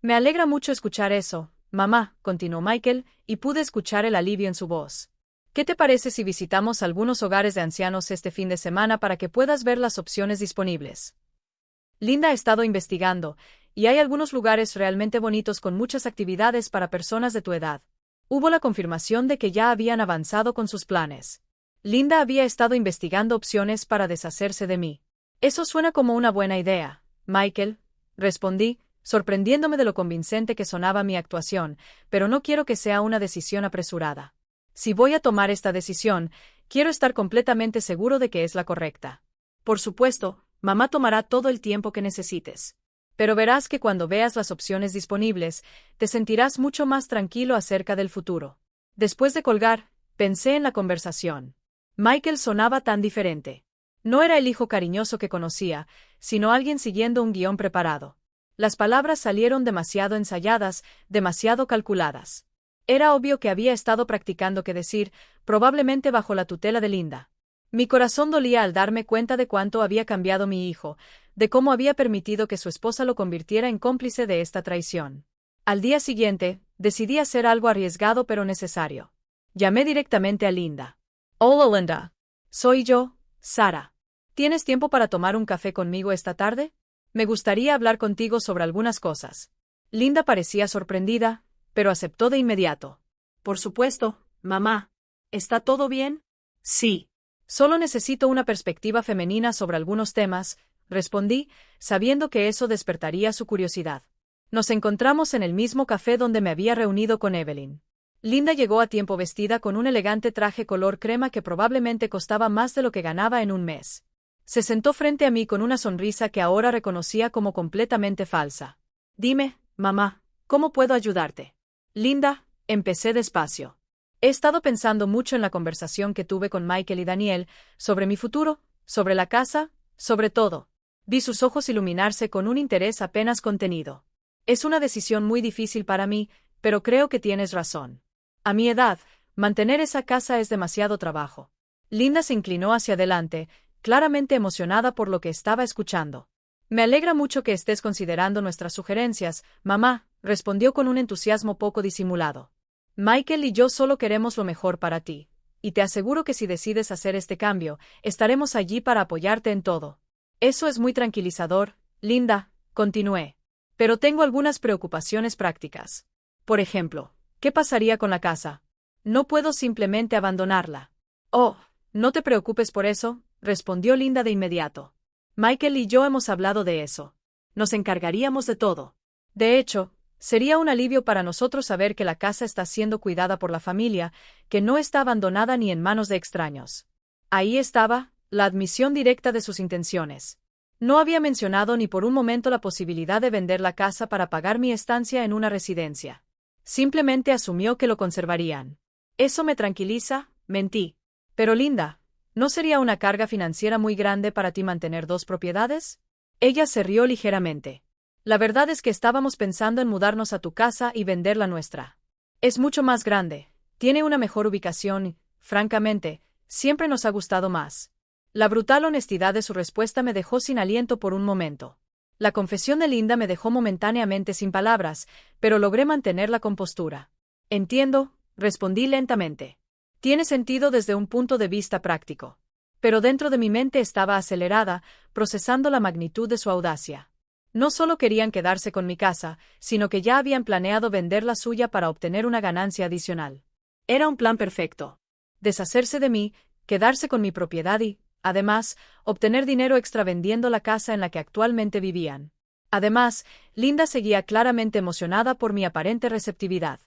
Me alegra mucho escuchar eso, mamá, continuó Michael, y pude escuchar el alivio en su voz. ¿Qué te parece si visitamos algunos hogares de ancianos este fin de semana para que puedas ver las opciones disponibles? Linda ha estado investigando, y hay algunos lugares realmente bonitos con muchas actividades para personas de tu edad. Hubo la confirmación de que ya habían avanzado con sus planes. Linda había estado investigando opciones para deshacerse de mí. Eso suena como una buena idea, Michael, respondí, sorprendiéndome de lo convincente que sonaba mi actuación, pero no quiero que sea una decisión apresurada. Si voy a tomar esta decisión, quiero estar completamente seguro de que es la correcta. Por supuesto, mamá tomará todo el tiempo que necesites. Pero verás que cuando veas las opciones disponibles, te sentirás mucho más tranquilo acerca del futuro. Después de colgar, pensé en la conversación. Michael sonaba tan diferente. No era el hijo cariñoso que conocía, sino alguien siguiendo un guión preparado. Las palabras salieron demasiado ensayadas, demasiado calculadas. Era obvio que había estado practicando qué decir, probablemente bajo la tutela de Linda. Mi corazón dolía al darme cuenta de cuánto había cambiado mi hijo, de cómo había permitido que su esposa lo convirtiera en cómplice de esta traición. Al día siguiente, decidí hacer algo arriesgado pero necesario. Llamé directamente a Linda. Hola, Linda. Soy yo, Sara. ¿Tienes tiempo para tomar un café conmigo esta tarde? Me gustaría hablar contigo sobre algunas cosas. Linda parecía sorprendida, pero aceptó de inmediato. Por supuesto, mamá. ¿Está todo bien? Sí. Solo necesito una perspectiva femenina sobre algunos temas, respondí, sabiendo que eso despertaría su curiosidad. Nos encontramos en el mismo café donde me había reunido con Evelyn. Linda llegó a tiempo vestida con un elegante traje color crema que probablemente costaba más de lo que ganaba en un mes. Se sentó frente a mí con una sonrisa que ahora reconocía como completamente falsa. Dime, mamá, ¿cómo puedo ayudarte? Linda, empecé despacio. He estado pensando mucho en la conversación que tuve con Michael y Daniel, sobre mi futuro, sobre la casa, sobre todo. Vi sus ojos iluminarse con un interés apenas contenido. Es una decisión muy difícil para mí, pero creo que tienes razón. A mi edad, mantener esa casa es demasiado trabajo. Linda se inclinó hacia adelante, claramente emocionada por lo que estaba escuchando. Me alegra mucho que estés considerando nuestras sugerencias, mamá, respondió con un entusiasmo poco disimulado. Michael y yo solo queremos lo mejor para ti, y te aseguro que si decides hacer este cambio, estaremos allí para apoyarte en todo. Eso es muy tranquilizador, Linda, continué. Pero tengo algunas preocupaciones prácticas. Por ejemplo, ¿qué pasaría con la casa? No puedo simplemente abandonarla. Oh, no te preocupes por eso, respondió Linda de inmediato. Michael y yo hemos hablado de eso. Nos encargaríamos de todo. De hecho, sería un alivio para nosotros saber que la casa está siendo cuidada por la familia, que no está abandonada ni en manos de extraños. Ahí estaba, la admisión directa de sus intenciones. No había mencionado ni por un momento la posibilidad de vender la casa para pagar mi estancia en una residencia. Simplemente asumió que lo conservarían. Eso me tranquiliza, mentí. Pero Linda, ¿no sería una carga financiera muy grande para ti mantener dos propiedades? Ella se rió ligeramente. La verdad es que estábamos pensando en mudarnos a tu casa y vender la nuestra. Es mucho más grande, tiene una mejor ubicación y, francamente, siempre nos ha gustado más. La brutal honestidad de su respuesta me dejó sin aliento por un momento. La confesión de Linda me dejó momentáneamente sin palabras, pero logré mantener la compostura. Entiendo, respondí lentamente. Tiene sentido desde un punto de vista práctico. Pero dentro de mi mente estaba acelerada, procesando la magnitud de su audacia. No solo querían quedarse con mi casa, sino que ya habían planeado vender la suya para obtener una ganancia adicional. Era un plan perfecto. Deshacerse de mí, quedarse con mi propiedad y, además, obtener dinero extra vendiendo la casa en la que actualmente vivían. Además, Linda seguía claramente emocionada por mi aparente receptividad.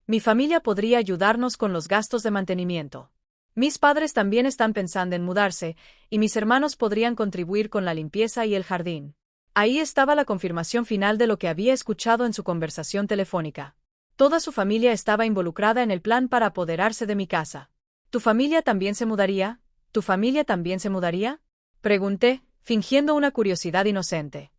Mi familia podría ayudarnos con los gastos de mantenimiento. Mis padres también están pensando en mudarse, y mis hermanos podrían contribuir con la limpieza y el jardín. Ahí estaba la confirmación final de lo que había escuchado en su conversación telefónica. Toda su familia estaba involucrada en el plan para apoderarse de mi casa. ¿Tu familia también se mudaría? ¿Tu familia también se mudaría? Pregunté, fingiendo una curiosidad inocente.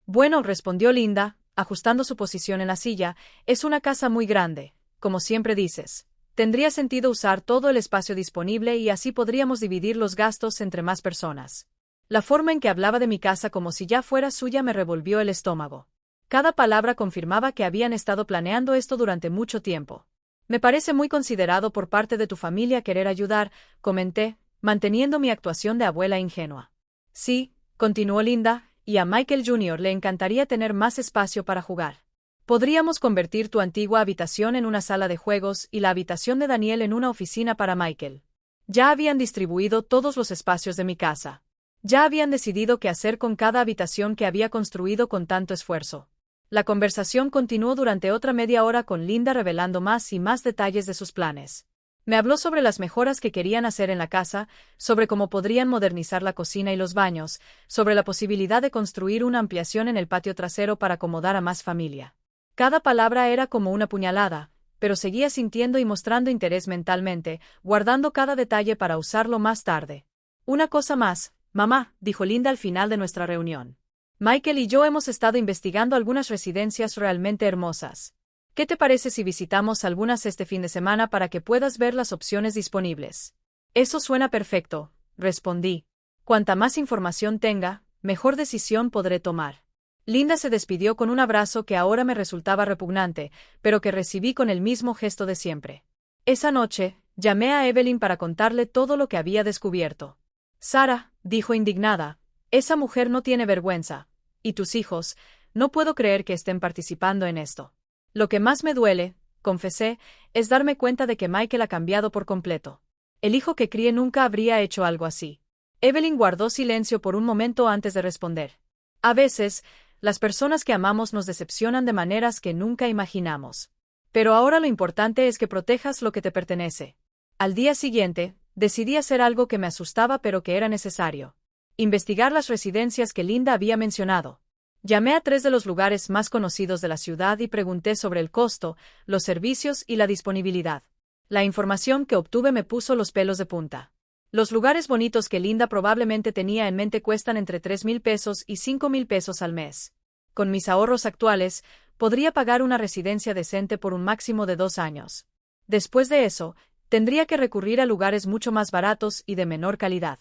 Bueno, respondió Linda, ajustando su posición en la silla, es una casa muy grande, como siempre dices. Tendría sentido usar todo el espacio disponible y así podríamos dividir los gastos entre más personas. La forma en que hablaba de mi casa como si ya fuera suya me revolvió el estómago. Cada palabra confirmaba que habían estado planeando esto durante mucho tiempo. Me parece muy considerado por parte de tu familia querer ayudar, comenté, manteniendo mi actuación de abuela ingenua. Sí, continuó Linda, y a Michael Jr. le encantaría tener más espacio para jugar. Podríamos convertir tu antigua habitación en una sala de juegos y la habitación de Daniel en una oficina para Michael. Ya habían distribuido todos los espacios de mi casa. Ya habían decidido qué hacer con cada habitación que había construido con tanto esfuerzo. La conversación continuó durante otra media hora con Linda revelando más y más detalles de sus planes. Me habló sobre las mejoras que querían hacer en la casa, sobre cómo podrían modernizar la cocina y los baños, sobre la posibilidad de construir una ampliación en el patio trasero para acomodar a más familia. Cada palabra era como una puñalada, pero seguía sintiendo y mostrando interés mentalmente, guardando cada detalle para usarlo más tarde. Una cosa más, mamá, dijo Linda al final de nuestra reunión. Michael y yo hemos estado investigando algunas residencias realmente hermosas. ¿Qué te parece si visitamos algunas este fin de semana para que puedas ver las opciones disponibles? Eso suena perfecto, respondí. Cuanta más información tenga, mejor decisión podré tomar. Linda se despidió con un abrazo que ahora me resultaba repugnante, pero que recibí con el mismo gesto de siempre. Esa noche, llamé a Evelyn para contarle todo lo que había descubierto. Sara, dijo indignada, esa mujer no tiene vergüenza. ¿Y tus hijos? No puedo creer que estén participando en esto. Lo que más me duele, confesé, es darme cuenta de que Michael ha cambiado por completo. El hijo que crié nunca habría hecho algo así. Evelyn guardó silencio por un momento antes de responder. A veces, las personas que amamos nos decepcionan de maneras que nunca imaginamos. Pero ahora lo importante es que protejas lo que te pertenece. Al día siguiente, decidí hacer algo que me asustaba pero que era necesario. Investigar las residencias que Linda había mencionado. Llamé a 3 de los lugares más conocidos de la ciudad y pregunté sobre el costo, los servicios y la disponibilidad. La información que obtuve me puso los pelos de punta. Los lugares bonitos que Linda probablemente tenía en mente cuestan entre 3,000 pesos y 5,000 pesos al mes. Con mis ahorros actuales, podría pagar una residencia decente por un máximo de 2 años. Después de eso, tendría que recurrir a lugares mucho más baratos y de menor calidad.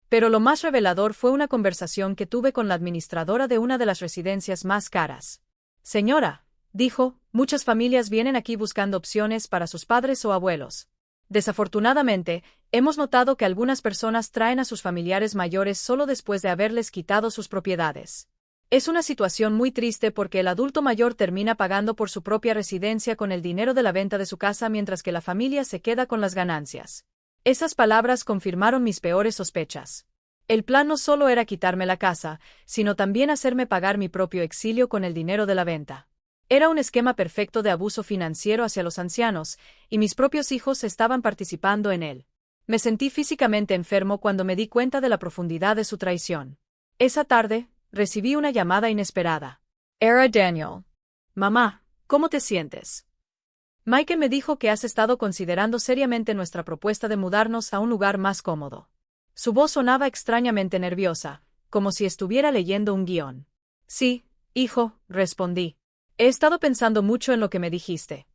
Pero lo más revelador fue una conversación que tuve con la administradora de una de las residencias más caras. Señora, dijo, muchas familias vienen aquí buscando opciones para sus padres o abuelos. Desafortunadamente, hemos notado que algunas personas traen a sus familiares mayores solo después de haberles quitado sus propiedades. Es una situación muy triste porque el adulto mayor termina pagando por su propia residencia con el dinero de la venta de su casa mientras que la familia se queda con las ganancias. Esas palabras confirmaron mis peores sospechas. El plan no solo era quitarme la casa, sino también hacerme pagar mi propio exilio con el dinero de la venta. Era un esquema perfecto de abuso financiero hacia los ancianos, y mis propios hijos estaban participando en él. Me sentí físicamente enfermo cuando me di cuenta de la profundidad de su traición. Esa tarde, recibí una llamada inesperada. Era Daniel. Mamá, ¿cómo te sientes? Michael me dijo que has estado considerando seriamente nuestra propuesta de mudarnos a un lugar más cómodo. Su voz sonaba extrañamente nerviosa, como si estuviera leyendo un guión. Sí, hijo, respondí. He estado pensando mucho en lo que me dijiste.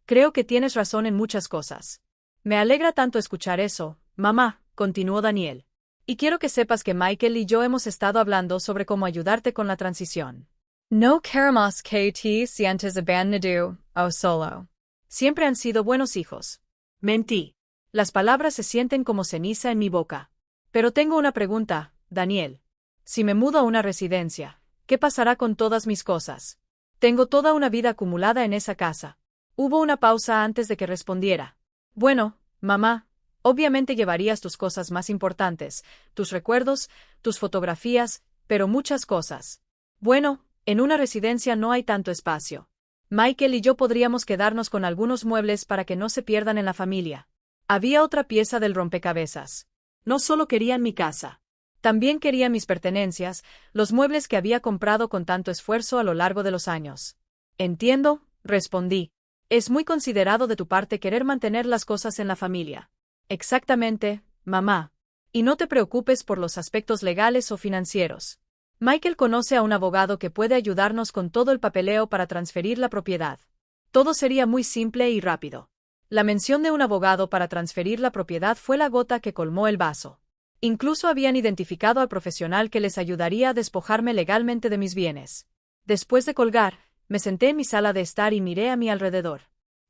Creo que tienes razón en muchas cosas. Me alegra tanto escuchar eso, mamá, continuó Daniel. Y quiero que sepas que Michael y yo hemos estado hablando sobre cómo ayudarte con la transición. No queremos que te sientas abandonado o solo. Siempre han sido buenos hijos. Mentí. Las palabras se sienten como ceniza en mi boca. Pero tengo una pregunta, Daniel. Si me mudo a una residencia, ¿qué pasará con todas mis cosas? Tengo toda una vida acumulada en esa casa. Hubo una pausa antes de que respondiera. Bueno, mamá, obviamente llevarías tus cosas más importantes, tus recuerdos, tus fotografías, pero muchas cosas. Bueno, en una residencia no hay tanto espacio. Michael y yo podríamos quedarnos con algunos muebles para que no se pierdan en la familia. Había otra pieza del rompecabezas. No solo querían mi casa. También quería mis pertenencias, los muebles que había comprado con tanto esfuerzo a lo largo de los años. Entiendo, respondí. Es muy considerado de tu parte querer mantener las cosas en la familia. Exactamente, mamá. Y no te preocupes por los aspectos legales o financieros. Michael conoce a un abogado que puede ayudarnos con todo el papeleo para transferir la propiedad. Todo sería muy simple y rápido. La mención de un abogado para transferir la propiedad fue la gota que colmó el vaso. Incluso habían identificado al profesional que les ayudaría a despojarme legalmente de mis bienes. Después de colgar, me senté en mi sala de estar y miré a mi alrededor.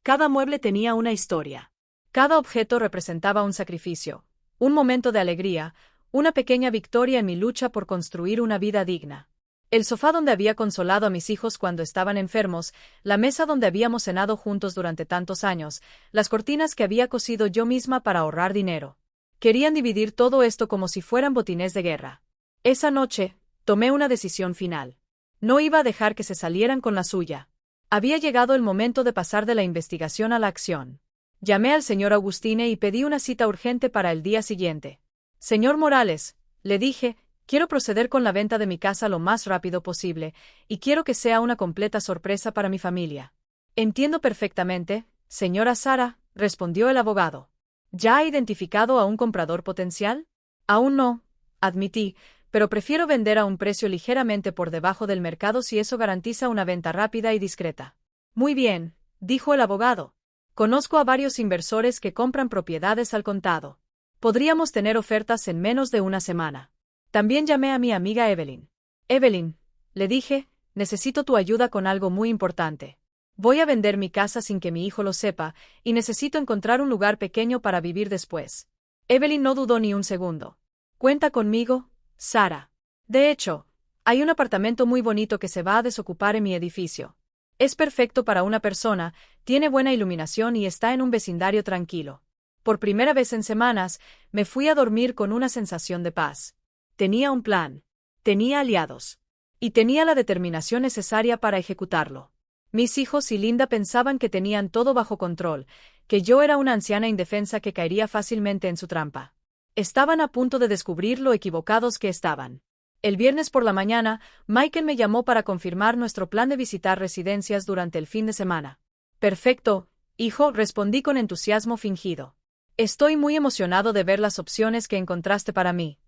Cada mueble tenía una historia. Cada objeto representaba un sacrificio, un momento de alegría, una pequeña victoria en mi lucha por construir una vida digna. El sofá donde había consolado a mis hijos cuando estaban enfermos, la mesa donde habíamos cenado juntos durante tantos años, las cortinas que había cosido yo misma para ahorrar dinero. Querían dividir todo esto como si fueran botines de guerra. Esa noche, tomé una decisión final. No iba a dejar que se salieran con la suya. Había llegado el momento de pasar de la investigación a la acción. Llamé al señor Augustine y pedí una cita urgente para el día siguiente. Señor Morales, le dije, quiero proceder con la venta de mi casa lo más rápido posible, y quiero que sea una completa sorpresa para mi familia. Entiendo perfectamente, señora Sara, respondió el abogado. ¿Ya ha identificado a un comprador potencial? Aún no, admití, pero prefiero vender a un precio ligeramente por debajo del mercado si eso garantiza una venta rápida y discreta. Muy bien, dijo el abogado. Conozco a varios inversores que compran propiedades al contado. Podríamos tener ofertas en menos de una semana. También llamé a mi amiga Evelyn. Evelyn, le dije, necesito tu ayuda con algo muy importante. Voy a vender mi casa sin que mi hijo lo sepa, y necesito encontrar un lugar pequeño para vivir después. Evelyn no dudó ni un segundo. Cuenta conmigo, Sara. De hecho, hay un apartamento muy bonito que se va a desocupar en mi edificio. Es perfecto para una persona, tiene buena iluminación y está en un vecindario tranquilo. Por primera vez en semanas, me fui a dormir con una sensación de paz. Tenía un plan. Tenía aliados. Y tenía la determinación necesaria para ejecutarlo. Mis hijos y Linda pensaban que tenían todo bajo control, que yo era una anciana indefensa que caería fácilmente en su trampa. Estaban a punto de descubrir lo equivocados que estaban. El viernes por la mañana, Michael me llamó para confirmar nuestro plan de visitar residencias durante el fin de semana. Perfecto, hijo, respondí con entusiasmo fingido. Estoy muy emocionado de ver las opciones que encontraste para mí.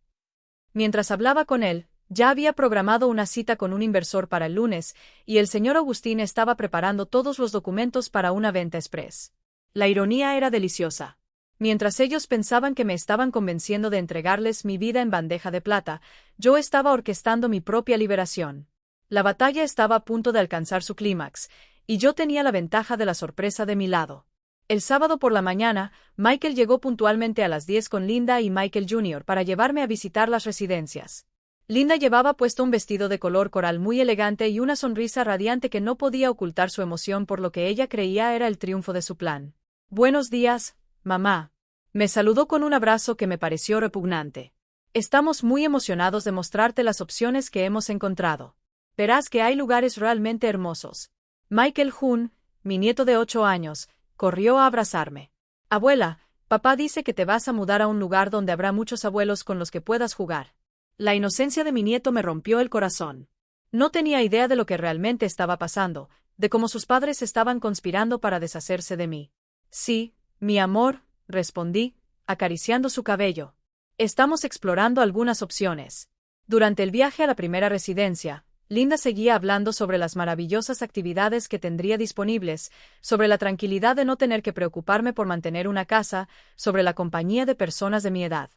Mientras hablaba con él, ya había programado una cita con un inversor para el lunes, y el señor Agustín estaba preparando todos los documentos para una venta express. La ironía era deliciosa. Mientras ellos pensaban que me estaban convenciendo de entregarles mi vida en bandeja de plata, yo estaba orquestando mi propia liberación. La batalla estaba a punto de alcanzar su clímax, y yo tenía la ventaja de la sorpresa de mi lado. El sábado por la mañana, Michael llegó puntualmente a las 10 con Linda y Michael Jr. para llevarme a visitar las residencias. Linda llevaba puesto un vestido de color coral muy elegante y una sonrisa radiante que no podía ocultar su emoción por lo que ella creía era el triunfo de su plan. «Buenos días, mamá». Me saludó con un abrazo que me pareció repugnante. «Estamos muy emocionados de mostrarte las opciones que hemos encontrado. Verás que hay lugares realmente hermosos». Michael Jun, mi nieto de 8 años, corrió a abrazarme. «Abuela, papá dice que te vas a mudar a un lugar donde habrá muchos abuelos con los que puedas jugar». La inocencia de mi nieto me rompió el corazón. No tenía idea de lo que realmente estaba pasando, de cómo sus padres estaban conspirando para deshacerse de mí. «Sí, mi amor», respondí, acariciando su cabello. «Estamos explorando algunas opciones». Durante el viaje a la primera residencia, Linda seguía hablando sobre las maravillosas actividades que tendría disponibles, sobre la tranquilidad de no tener que preocuparme por mantener una casa, sobre la compañía de personas de mi edad.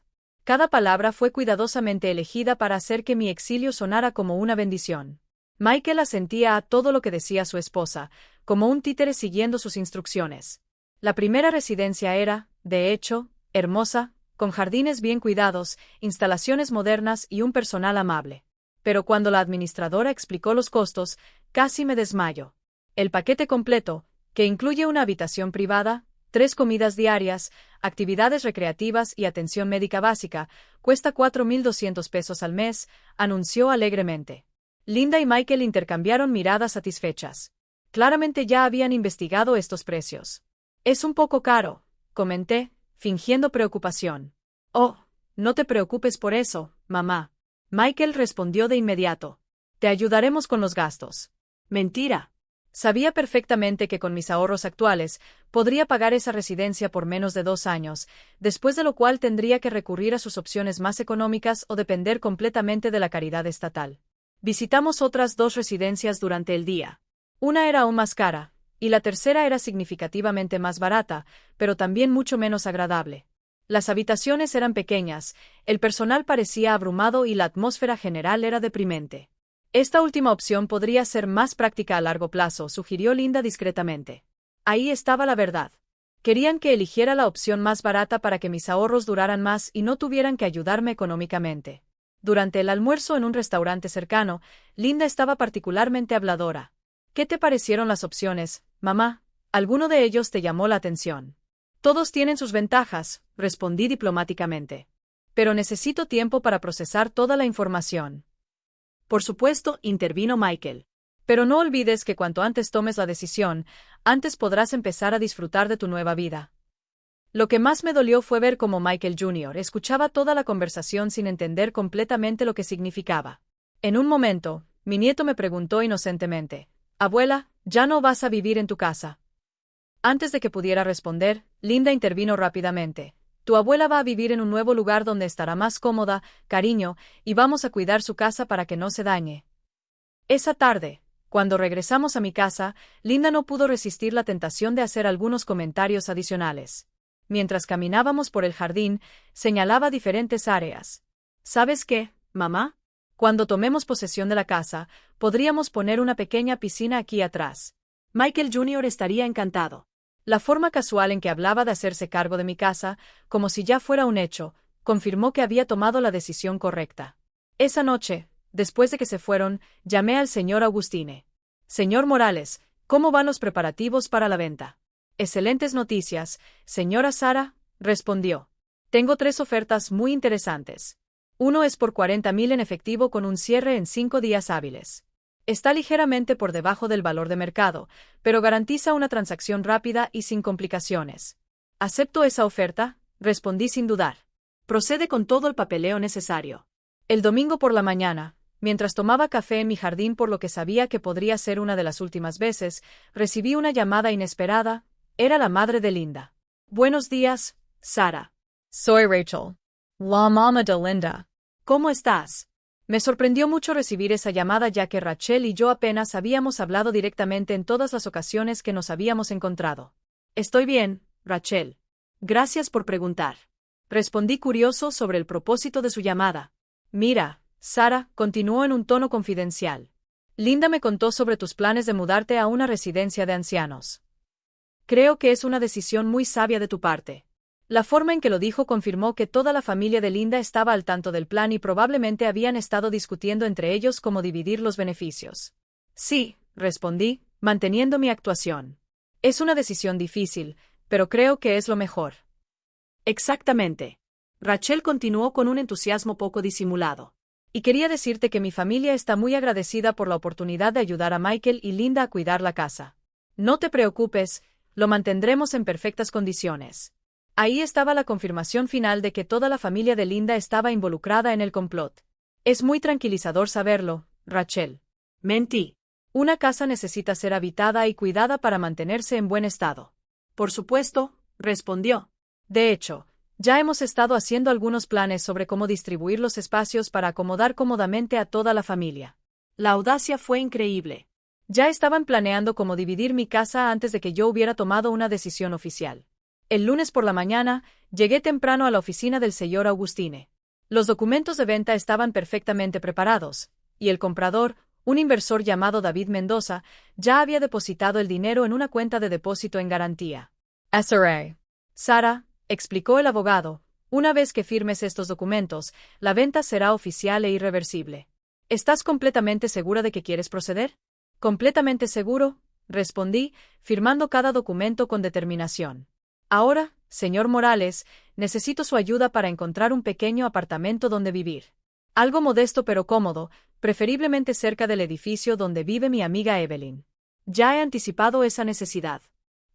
Cada palabra fue cuidadosamente elegida para hacer que mi exilio sonara como una bendición. Michael asentía a todo lo que decía su esposa, como un títere siguiendo sus instrucciones. La primera residencia era, de hecho, hermosa, con jardines bien cuidados, instalaciones modernas y un personal amable. Pero cuando la administradora explicó los costos, casi me desmayo. El paquete completo, que incluye una habitación privada, 3 comidas diarias, actividades recreativas y atención médica básica, cuesta $4,200 al mes, anunció alegremente. Linda y Michael intercambiaron miradas satisfechas. Claramente ya habían investigado estos precios. «Es un poco caro», comenté, fingiendo preocupación. «Oh, no te preocupes por eso, mamá». Michael respondió de inmediato. «Te ayudaremos con los gastos». Mentira. Sabía perfectamente que con mis ahorros actuales podría pagar esa residencia por menos de 2 años, después de lo cual tendría que recurrir a sus opciones más económicas o depender completamente de la caridad estatal. Visitamos otras 2 residencias durante el día. Una era aún más cara, y la tercera era significativamente más barata, pero también mucho menos agradable. Las habitaciones eran pequeñas, el personal parecía abrumado y la atmósfera general era deprimente. «Esta última opción podría ser más práctica a largo plazo», sugirió Linda discretamente. Ahí estaba la verdad. Querían que eligiera la opción más barata para que mis ahorros duraran más y no tuvieran que ayudarme económicamente. Durante el almuerzo en un restaurante cercano, Linda estaba particularmente habladora. «¿Qué te parecieron las opciones, mamá? ¿Alguno de ellos te llamó la atención?» «Todos tienen sus ventajas», respondí diplomáticamente. «Pero necesito tiempo para procesar toda la información». «Por supuesto», intervino Michael. «Pero no olvides que cuanto antes tomes la decisión, antes podrás empezar a disfrutar de tu nueva vida». Lo que más me dolió fue ver cómo Michael Jr. escuchaba toda la conversación sin entender completamente lo que significaba. En un momento, mi nieto me preguntó inocentemente: «Abuela, ¿ya no vas a vivir en tu casa?». Antes de que pudiera responder, Linda intervino rápidamente. «Tu abuela va a vivir en un nuevo lugar donde estará más cómoda, cariño, y vamos a cuidar su casa para que no se dañe». Esa tarde, cuando regresamos a mi casa, Linda no pudo resistir la tentación de hacer algunos comentarios adicionales. Mientras caminábamos por el jardín, señalaba diferentes áreas. «¿Sabes qué, mamá? Cuando tomemos posesión de la casa, podríamos poner una pequeña piscina aquí atrás». Michael Jr. estaría encantado. La forma casual en que hablaba de hacerse cargo de mi casa, como si ya fuera un hecho, confirmó que había tomado la decisión correcta. Esa noche, después de que se fueron, llamé al señor Augustine. Señor Morales, ¿cómo van los preparativos para la venta? Excelentes noticias, señora Sara, respondió. Tengo 3 ofertas muy interesantes. Uno es por 40.000 en efectivo con un cierre en 5 días hábiles. Está ligeramente por debajo del valor de mercado, pero garantiza una transacción rápida y sin complicaciones. ¿Acepto esa oferta? Respondí sin dudar. Procede con todo el papeleo necesario. El domingo por la mañana, mientras tomaba café en mi jardín por lo que sabía que podría ser una de las últimas veces, recibí una llamada inesperada. Era la madre de Linda. Buenos días, Sara. Soy Rachel, la mamá de Linda. ¿Cómo estás? Me sorprendió mucho recibir esa llamada ya que Rachel y yo apenas habíamos hablado directamente en todas las ocasiones que nos habíamos encontrado. Estoy bien, Rachel. Gracias por preguntar. Respondí curioso sobre el propósito de su llamada. Mira, Sara, continuó en un tono confidencial. Linda me contó sobre tus planes de mudarte a una residencia de ancianos. Creo que es una decisión muy sabia de tu parte. La forma en que lo dijo confirmó que toda la familia de Linda estaba al tanto del plan y probablemente habían estado discutiendo entre ellos cómo dividir los beneficios. Sí, respondí, manteniendo mi actuación. Es una decisión difícil, pero creo que es lo mejor. Exactamente. Rachel continuó con un entusiasmo poco disimulado. Y quería decirte que mi familia está muy agradecida por la oportunidad de ayudar a Michael y Linda a cuidar la casa. No te preocupes, lo mantendremos en perfectas condiciones. Ahí estaba la confirmación final de que toda la familia de Linda estaba involucrada en el complot. Es muy tranquilizador saberlo, Rachel. Mentí. Una casa necesita ser habitada y cuidada para mantenerse en buen estado. Por supuesto, respondió. De hecho, ya hemos estado haciendo algunos planes sobre cómo distribuir los espacios para acomodar cómodamente a toda la familia. La audacia fue increíble. Ya estaban planeando cómo dividir mi casa antes de que yo hubiera tomado una decisión oficial. El lunes por la mañana, llegué temprano a la oficina del señor Augustine. Los documentos de venta estaban perfectamente preparados, y el comprador, un inversor llamado David Mendoza, ya había depositado el dinero en una cuenta de depósito en garantía. SRA. Sara, explicó el abogado, una vez que firmes estos documentos, la venta será oficial e irreversible. ¿Estás completamente segura de que quieres proceder? Completamente seguro, respondí, firmando cada documento con determinación. Ahora, señor Morales, necesito su ayuda para encontrar un pequeño apartamento donde vivir. Algo modesto pero cómodo, preferiblemente cerca del edificio donde vive mi amiga Evelyn. Ya he anticipado esa necesidad.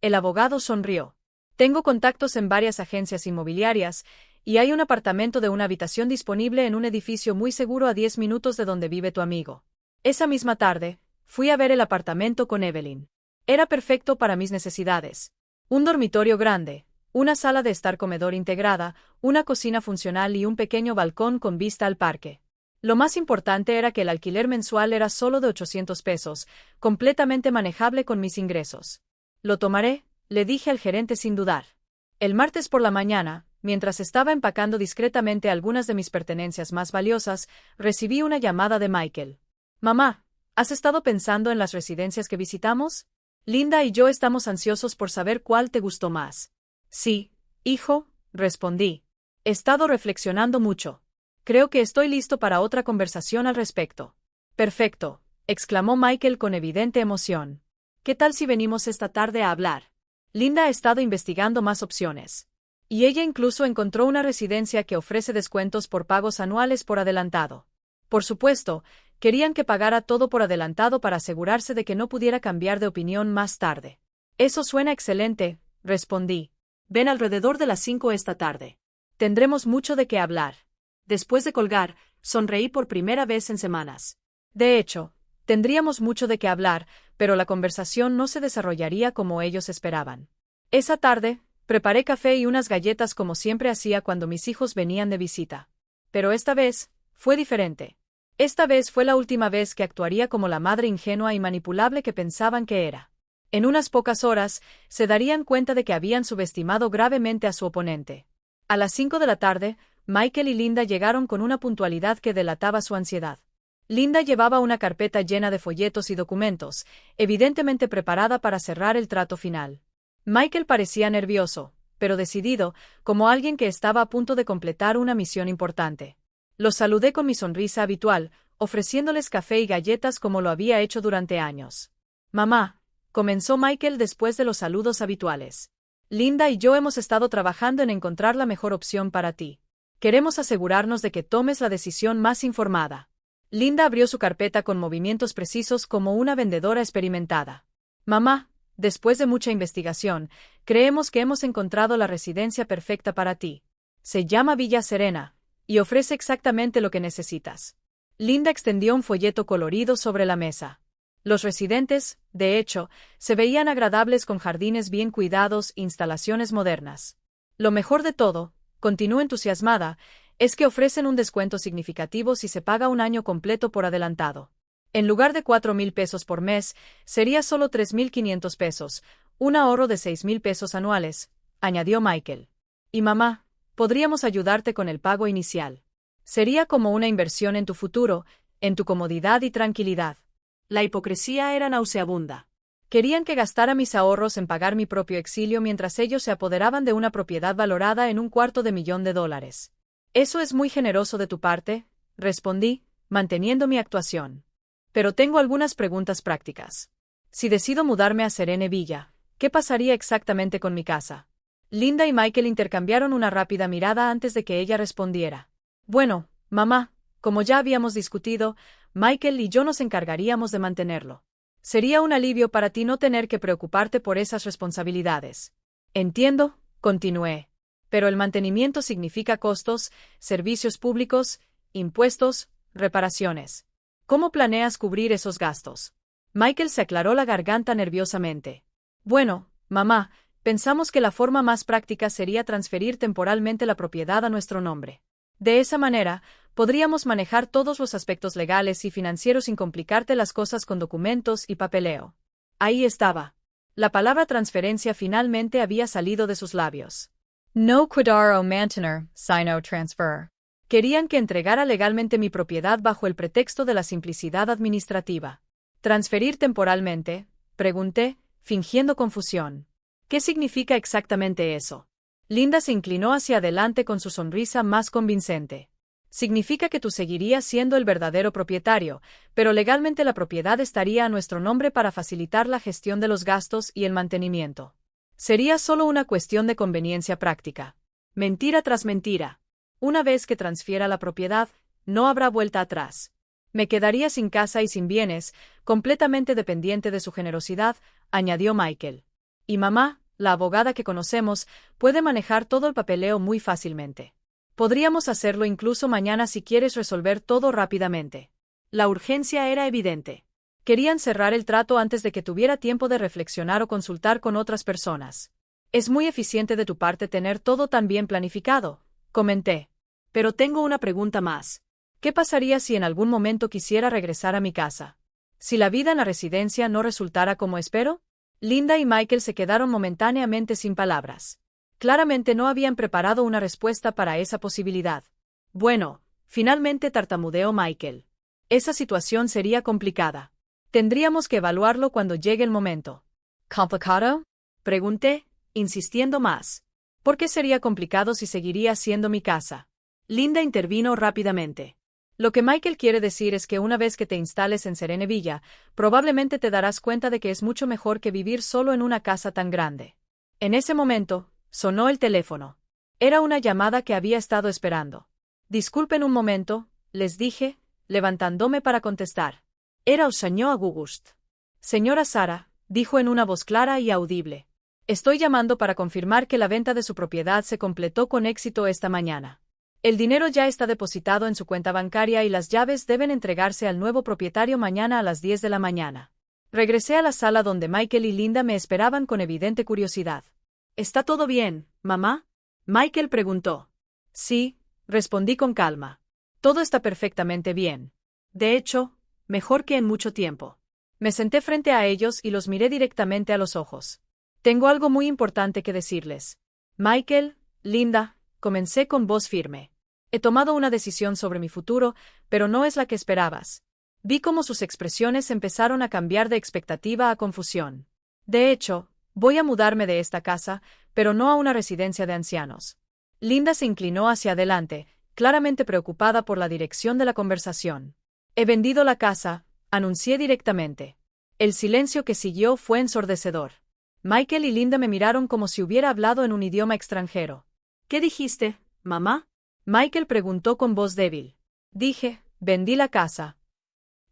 El abogado sonrió. Tengo contactos en varias agencias inmobiliarias, y hay un apartamento de una habitación disponible en un edificio muy seguro a 10 minutos de donde vive tu amigo. Esa misma tarde, fui a ver el apartamento con Evelyn. Era perfecto para mis necesidades. Un dormitorio grande, una sala de estar comedor integrada, una cocina funcional y un pequeño balcón con vista al parque. Lo más importante era que el alquiler mensual era solo de 800 pesos, completamente manejable con mis ingresos. Lo tomaré, le dije al gerente sin dudar. El martes por la mañana, mientras estaba empacando discretamente algunas de mis pertenencias más valiosas, recibí una llamada de Michael. Mamá, ¿has estado pensando en las residencias que visitamos? Linda y yo estamos ansiosos por saber cuál te gustó más. Sí, hijo, respondí. He estado reflexionando mucho. Creo que estoy listo para otra conversación al respecto. Perfecto, exclamó Michael con evidente emoción. ¿Qué tal si venimos esta tarde a hablar? Linda ha estado investigando más opciones. Y ella incluso encontró una residencia que ofrece descuentos por pagos anuales por adelantado. Por supuesto, querían que pagara todo por adelantado para asegurarse de que no pudiera cambiar de opinión más tarde. Eso suena excelente, respondí. Ven alrededor de las 5 esta tarde. Tendremos mucho de qué hablar. Después de colgar, sonreí por primera vez en semanas. De hecho, tendríamos mucho de qué hablar, pero la conversación no se desarrollaría como ellos esperaban. Esa tarde, preparé café y unas galletas como siempre hacía cuando mis hijos venían de visita. Pero esta vez, fue diferente. Esta vez fue la última vez que actuaría como la madre ingenua y manipulable que pensaban que era. En unas pocas horas, se darían cuenta de que habían subestimado gravemente a su oponente. A las 5 de la tarde, Michael y Linda llegaron con una puntualidad que delataba su ansiedad. Linda llevaba una carpeta llena de folletos y documentos, evidentemente preparada para cerrar el trato final. Michael parecía nervioso, pero decidido, como alguien que estaba a punto de completar una misión importante. Los saludé con mi sonrisa habitual, ofreciéndoles café y galletas como lo había hecho durante años. Mamá, comenzó Michael después de los saludos habituales. Linda y yo hemos estado trabajando en encontrar la mejor opción para ti. Queremos asegurarnos de que tomes la decisión más informada. Linda abrió su carpeta con movimientos precisos como una vendedora experimentada. Mamá, después de mucha investigación, creemos que hemos encontrado la residencia perfecta para ti. Se llama Villa Serena, y ofrece exactamente lo que necesitas. Linda extendió un folleto colorido sobre la mesa. Los residentes, de hecho, se veían agradables con jardines bien cuidados e instalaciones modernas. Lo mejor de todo, continuó entusiasmada, es que ofrecen un descuento significativo si se paga un año completo por adelantado. En lugar de 4,000 pesos por mes, sería solo 3,500 pesos, un ahorro de 6,000 pesos anuales, añadió Michael. Y mamá, podríamos ayudarte con el pago inicial. Sería como una inversión en tu futuro, en tu comodidad y tranquilidad. La hipocresía era nauseabunda. Querían que gastara mis ahorros en pagar mi propio exilio mientras ellos se apoderaban de una propiedad valorada en $250,000. Eso es muy generoso de tu parte, respondí, manteniendo mi actuación. Pero tengo algunas preguntas prácticas. Si decido mudarme a Serene Villa, ¿qué pasaría exactamente con mi casa? Linda y Michael intercambiaron una rápida mirada antes de que ella respondiera. Bueno, mamá, como ya habíamos discutido, Michael y yo nos encargaríamos de mantenerlo. Sería un alivio para ti no tener que preocuparte por esas responsabilidades. Entiendo, continué. Pero el mantenimiento significa costos, servicios públicos, impuestos, reparaciones. ¿Cómo planeas cubrir esos gastos? Michael se aclaró la garganta nerviosamente. Bueno, mamá, pensamos que la forma más práctica sería transferir temporalmente la propiedad a nuestro nombre. De esa manera, podríamos manejar todos los aspectos legales y financieros sin complicarte las cosas con documentos y papeleo. Ahí estaba. La palabra transferencia finalmente había salido de sus labios. No cuidar o mantener, sino transfer. Querían que entregara legalmente mi propiedad bajo el pretexto de la simplicidad administrativa. ¿Transferir temporalmente?, pregunté, fingiendo confusión. ¿Qué significa exactamente eso? Linda se inclinó hacia adelante con su sonrisa más convincente. Significa que tú seguirías siendo el verdadero propietario, pero legalmente la propiedad estaría a nuestro nombre para facilitar la gestión de los gastos y el mantenimiento. Sería solo una cuestión de conveniencia práctica. Mentira tras mentira. Una vez que transfiera la propiedad, no habrá vuelta atrás. Me quedaría sin casa y sin bienes, completamente dependiente de su generosidad, añadió Michael. Y mamá, la abogada que conocemos, puede manejar todo el papeleo muy fácilmente. Podríamos hacerlo incluso mañana si quieres resolver todo rápidamente. La urgencia era evidente. Querían cerrar el trato antes de que tuviera tiempo de reflexionar o consultar con otras personas. Es muy eficiente de tu parte tener todo tan bien planificado, comenté. Pero tengo una pregunta más. ¿Qué pasaría si en algún momento quisiera regresar a mi casa? ¿Si la vida en la residencia no resultara como espero? Linda y Michael se quedaron momentáneamente sin palabras. Claramente no habían preparado una respuesta para esa posibilidad. Bueno, finalmente tartamudeó Michael. Esa situación sería complicada. Tendríamos que evaluarlo cuando llegue el momento. ¿Complicado?, pregunté, insistiendo más. ¿Por qué sería complicado si seguiría siendo mi casa? Linda intervino rápidamente. Lo que Michael quiere decir es que una vez que te instales en Serene Villa, probablemente te darás cuenta de que es mucho mejor que vivir solo en una casa tan grande. En ese momento, sonó el teléfono. Era una llamada que había estado esperando. Disculpen un momento, les dije, levantándome para contestar. Era el señor August. Señora Sara, dijo en una voz clara y audible. Estoy llamando para confirmar que la venta de su propiedad se completó con éxito esta mañana. El dinero ya está depositado en su cuenta bancaria y las llaves deben entregarse al nuevo propietario mañana a las 10 de la mañana. Regresé a la sala donde Michael y Linda me esperaban con evidente curiosidad. ¿Está todo bien, mamá?, Michael preguntó. Sí, respondí con calma. Todo está perfectamente bien. De hecho, mejor que en mucho tiempo. Me senté frente a ellos y los miré directamente a los ojos. Tengo algo muy importante que decirles. Michael, Linda, comencé con voz firme. He tomado una decisión sobre mi futuro, pero no es la que esperabas. Vi cómo sus expresiones empezaron a cambiar de expectativa a confusión. De hecho, voy a mudarme de esta casa, pero no a una residencia de ancianos. Linda se inclinó hacia adelante, claramente preocupada por la dirección de la conversación. He vendido la casa, anuncié directamente. El silencio que siguió fue ensordecedor. Michael y Linda me miraron como si hubiera hablado en un idioma extranjero. ¿Qué dijiste, mamá? Michael preguntó con voz débil. Dije, vendí la casa.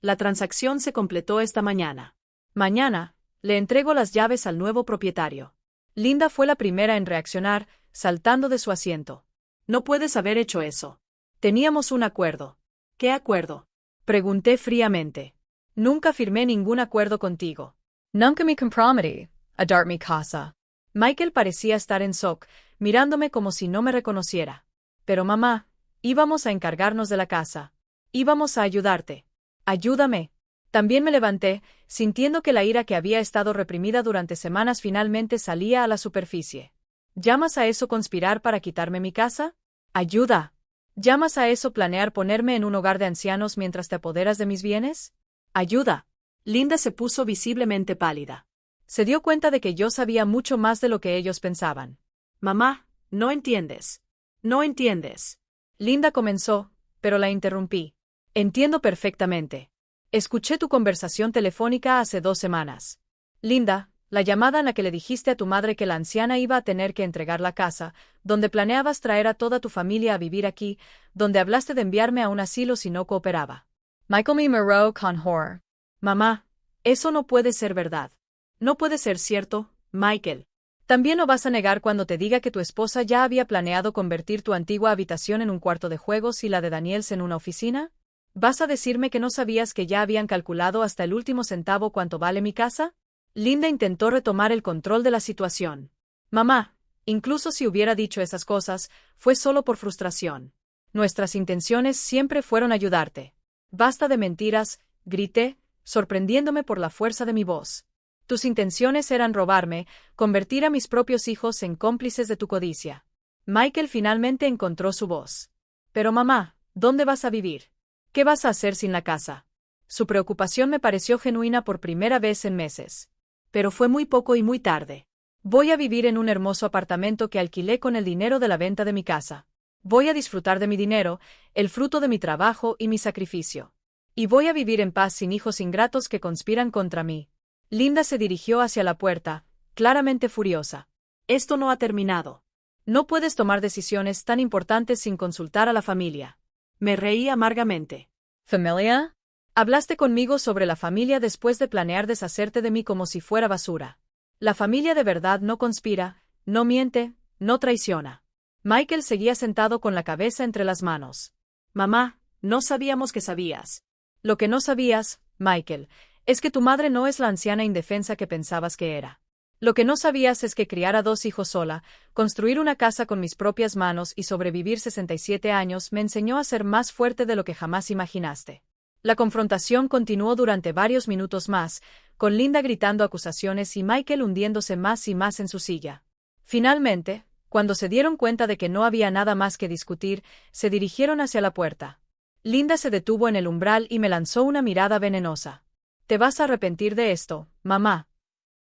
La transacción se completó esta mañana. Mañana, le entrego las llaves al nuevo propietario. Linda fue la primera en reaccionar, saltando de su asiento. No puedes haber hecho eso. Teníamos un acuerdo. ¿Qué acuerdo? Pregunté fríamente. Nunca firmé ningún acuerdo contigo. Nunca me comprometí a dar mi casa. Michael parecía estar en shock, mirándome como si no me reconociera. Pero mamá, íbamos a encargarnos de la casa. Íbamos a ayudarte. Ayúdame. También me levanté, sintiendo que la ira que había estado reprimida durante semanas finalmente salía a la superficie. ¿Llamas a eso conspirar para quitarme mi casa? Ayuda. ¿Llamas a eso planear ponerme en un hogar de ancianos mientras te apoderas de mis bienes? Ayuda. Linda se puso visiblemente pálida. Se dio cuenta de que yo sabía mucho más de lo que ellos pensaban. Mamá, no entiendes. No entiendes. Linda comenzó, pero la interrumpí. Entiendo perfectamente. Escuché tu conversación telefónica hace 2 semanas. Linda, la llamada en la que le dijiste a tu madre que la anciana iba a tener que entregar la casa, donde planeabas traer a toda tu familia a vivir aquí, donde hablaste de enviarme a un asilo si no cooperaba. Michael me miró con horror. Mamá, eso no puede ser verdad. No puede ser cierto, Michael. ¿También no vas a negar cuando te diga que tu esposa ya había planeado convertir tu antigua habitación en un cuarto de juegos y la de Daniels en una oficina? ¿Vas a decirme que no sabías que ya habían calculado hasta el último centavo cuánto vale mi casa? Linda intentó retomar el control de la situación. Mamá, incluso si hubiera dicho esas cosas, fue solo por frustración. Nuestras intenciones siempre fueron ayudarte. Basta de mentiras, grité, sorprendiéndome por la fuerza de mi voz. Tus intenciones eran robarme, convertir a mis propios hijos en cómplices de tu codicia. Michael finalmente encontró su voz. Pero mamá, ¿dónde vas a vivir? ¿Qué vas a hacer sin la casa? Su preocupación me pareció genuina por primera vez en meses. Pero fue muy poco y muy tarde. Voy a vivir en un hermoso apartamento que alquilé con el dinero de la venta de mi casa. Voy a disfrutar de mi dinero, el fruto de mi trabajo y mi sacrificio. Y voy a vivir en paz sin hijos ingratos que conspiran contra mí. Linda se dirigió hacia la puerta, claramente furiosa. Esto no ha terminado. No puedes tomar decisiones tan importantes sin consultar a la familia. Me reí amargamente. ¿Familia? Hablaste conmigo sobre la familia después de planear deshacerte de mí como si fuera basura. La familia de verdad no conspira, no miente, no traiciona. Michael seguía sentado con la cabeza entre las manos. Mamá, no sabíamos que sabías. Lo que no sabías, Michael, es que tu madre no es la anciana indefensa que pensabas que era. Lo que no sabías es que criar a 2 hijos sola, construir una casa con mis propias manos y sobrevivir 67 años me enseñó a ser más fuerte de lo que jamás imaginaste. La confrontación continuó durante varios minutos más, con Linda gritando acusaciones y Michael hundiéndose más y más en su silla. Finalmente, cuando se dieron cuenta de que no había nada más que discutir, se dirigieron hacia la puerta. Linda se detuvo en el umbral y me lanzó una mirada venenosa. Te vas a arrepentir de esto, mamá.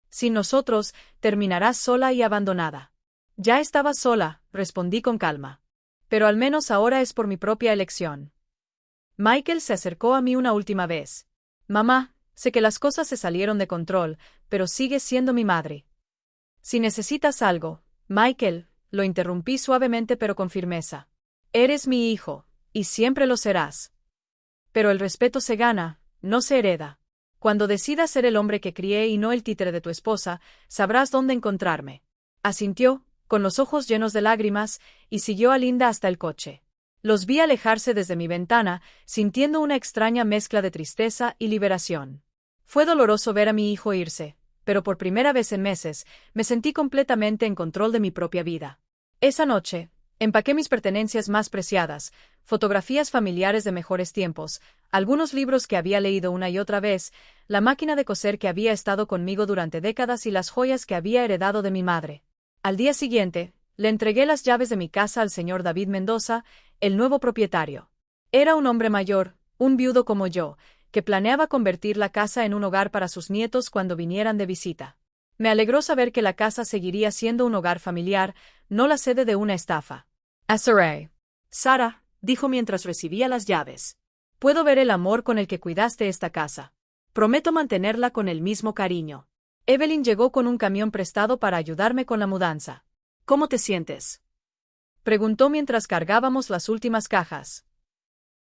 Sin nosotros, terminarás sola y abandonada. Ya estaba sola, respondí con calma. Pero al menos ahora es por mi propia elección. Michael se acercó a mí una última vez. Mamá, sé que las cosas se salieron de control, pero sigues siendo mi madre. Si necesitas algo, Michael, lo interrumpí suavemente pero con firmeza. Eres mi hijo, y siempre lo serás. Pero el respeto se gana, no se hereda. Cuando decidas ser el hombre que crié y no el títere de tu esposa, sabrás dónde encontrarme. Asintió, con los ojos llenos de lágrimas, y siguió a Linda hasta el coche. Los vi alejarse desde mi ventana, sintiendo una extraña mezcla de tristeza y liberación. Fue doloroso ver a mi hijo irse, pero por primera vez en meses, me sentí completamente en control de mi propia vida. Esa noche, empaqué mis pertenencias más preciadas, fotografías familiares de mejores tiempos, algunos libros que había leído una y otra vez, la máquina de coser que había estado conmigo durante décadas y las joyas que había heredado de mi madre. Al día siguiente, le entregué las llaves de mi casa al señor David Mendoza, el nuevo propietario. Era un hombre mayor, un viudo como yo, que planeaba convertir la casa en un hogar para sus nietos cuando vinieran de visita. Me alegró saber que la casa seguiría siendo un hogar familiar, no la sede de una estafa. Asaré. Sara, dijo mientras recibía las llaves. Puedo ver el amor con el que cuidaste esta casa. Prometo mantenerla con el mismo cariño. Evelyn llegó con un camión prestado para ayudarme con la mudanza. ¿Cómo te sientes?, preguntó mientras cargábamos las últimas cajas.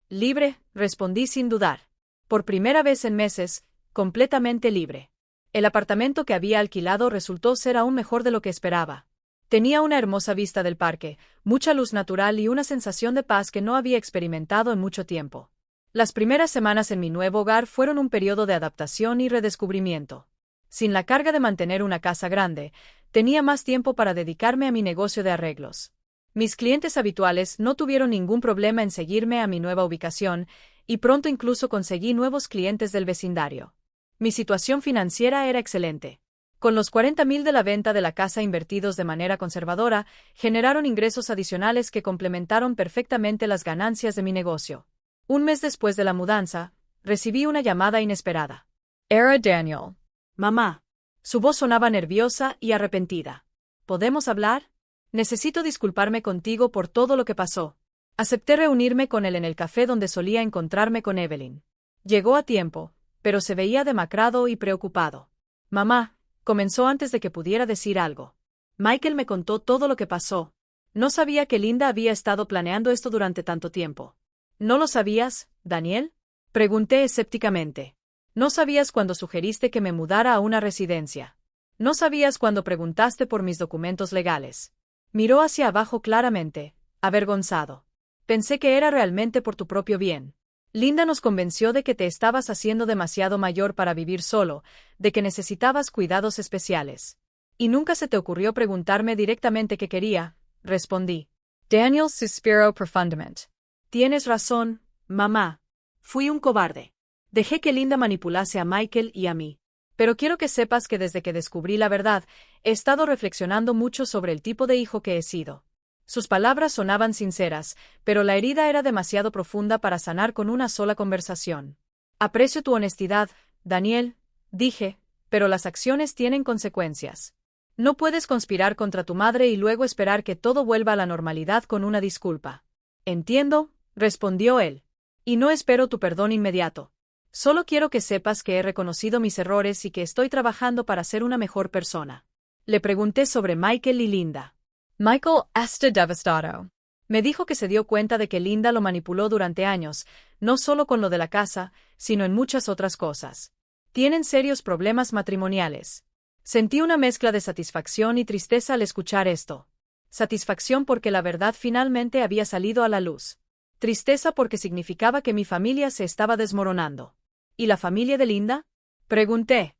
Libre, respondí sin dudar. Por primera vez en meses, completamente libre. El apartamento que había alquilado resultó ser aún mejor de lo que esperaba. Tenía una hermosa vista del parque, mucha luz natural y una sensación de paz que no había experimentado en mucho tiempo. Las primeras semanas en mi nuevo hogar fueron un periodo de adaptación y redescubrimiento. Sin la carga de mantener una casa grande, tenía más tiempo para dedicarme a mi negocio de arreglos. Mis clientes habituales no tuvieron ningún problema en seguirme a mi nueva ubicación, y pronto incluso conseguí nuevos clientes del vecindario. Mi situación financiera era excelente. Con los 40,000 de la venta de la casa invertidos de manera conservadora, generaron ingresos adicionales que complementaron perfectamente las ganancias de mi negocio. Un mes después de la mudanza, recibí una llamada inesperada. Era Daniel. Mamá. Su voz sonaba nerviosa y arrepentida. ¿Podemos hablar? Necesito disculparme contigo por todo lo que pasó. Acepté reunirme con él en el café donde solía encontrarme con Evelyn. Llegó a tiempo, pero se veía demacrado y preocupado. Mamá, comenzó antes de que pudiera decir algo. Michael me contó todo lo que pasó. No sabía que Linda había estado planeando esto durante tanto tiempo. ¿No lo sabías, Daniel?, pregunté escépticamente. ¿No sabías cuando sugeriste que me mudara a una residencia? ¿No sabías cuando preguntaste por mis documentos legales? Miró hacia abajo claramente, avergonzado. Pensé que era realmente por tu propio bien. Linda nos convenció de que te estabas haciendo demasiado mayor para vivir solo, de que necesitabas cuidados especiales. Y nunca se te ocurrió preguntarme directamente qué quería, respondí. Daniel suspiró profundamente. Tienes razón, mamá. Fui un cobarde. Dejé que Linda manipulase a Michael y a mí. Pero quiero que sepas que desde que descubrí la verdad, he estado reflexionando mucho sobre el tipo de hijo que he sido. Sus palabras sonaban sinceras, pero la herida era demasiado profunda para sanar con una sola conversación. Aprecio tu honestidad, Daniel, dije, pero las acciones tienen consecuencias. No puedes conspirar contra tu madre y luego esperar que todo vuelva a la normalidad con una disculpa. Entiendo, respondió él. Y no espero tu perdón inmediato. Solo quiero que sepas que he reconocido mis errores y que estoy trabajando para ser una mejor persona. Le pregunté sobre Michael y Linda. Michael está devastado. Me dijo que se dio cuenta de que Linda lo manipuló durante años, no solo con lo de la casa, sino en muchas otras cosas. Tienen serios problemas matrimoniales. Sentí una mezcla de satisfacción y tristeza al escuchar esto. Satisfacción porque la verdad finalmente había salido a la luz. Tristeza porque significaba que mi familia se estaba desmoronando. ¿Y la familia de Linda?, pregunté.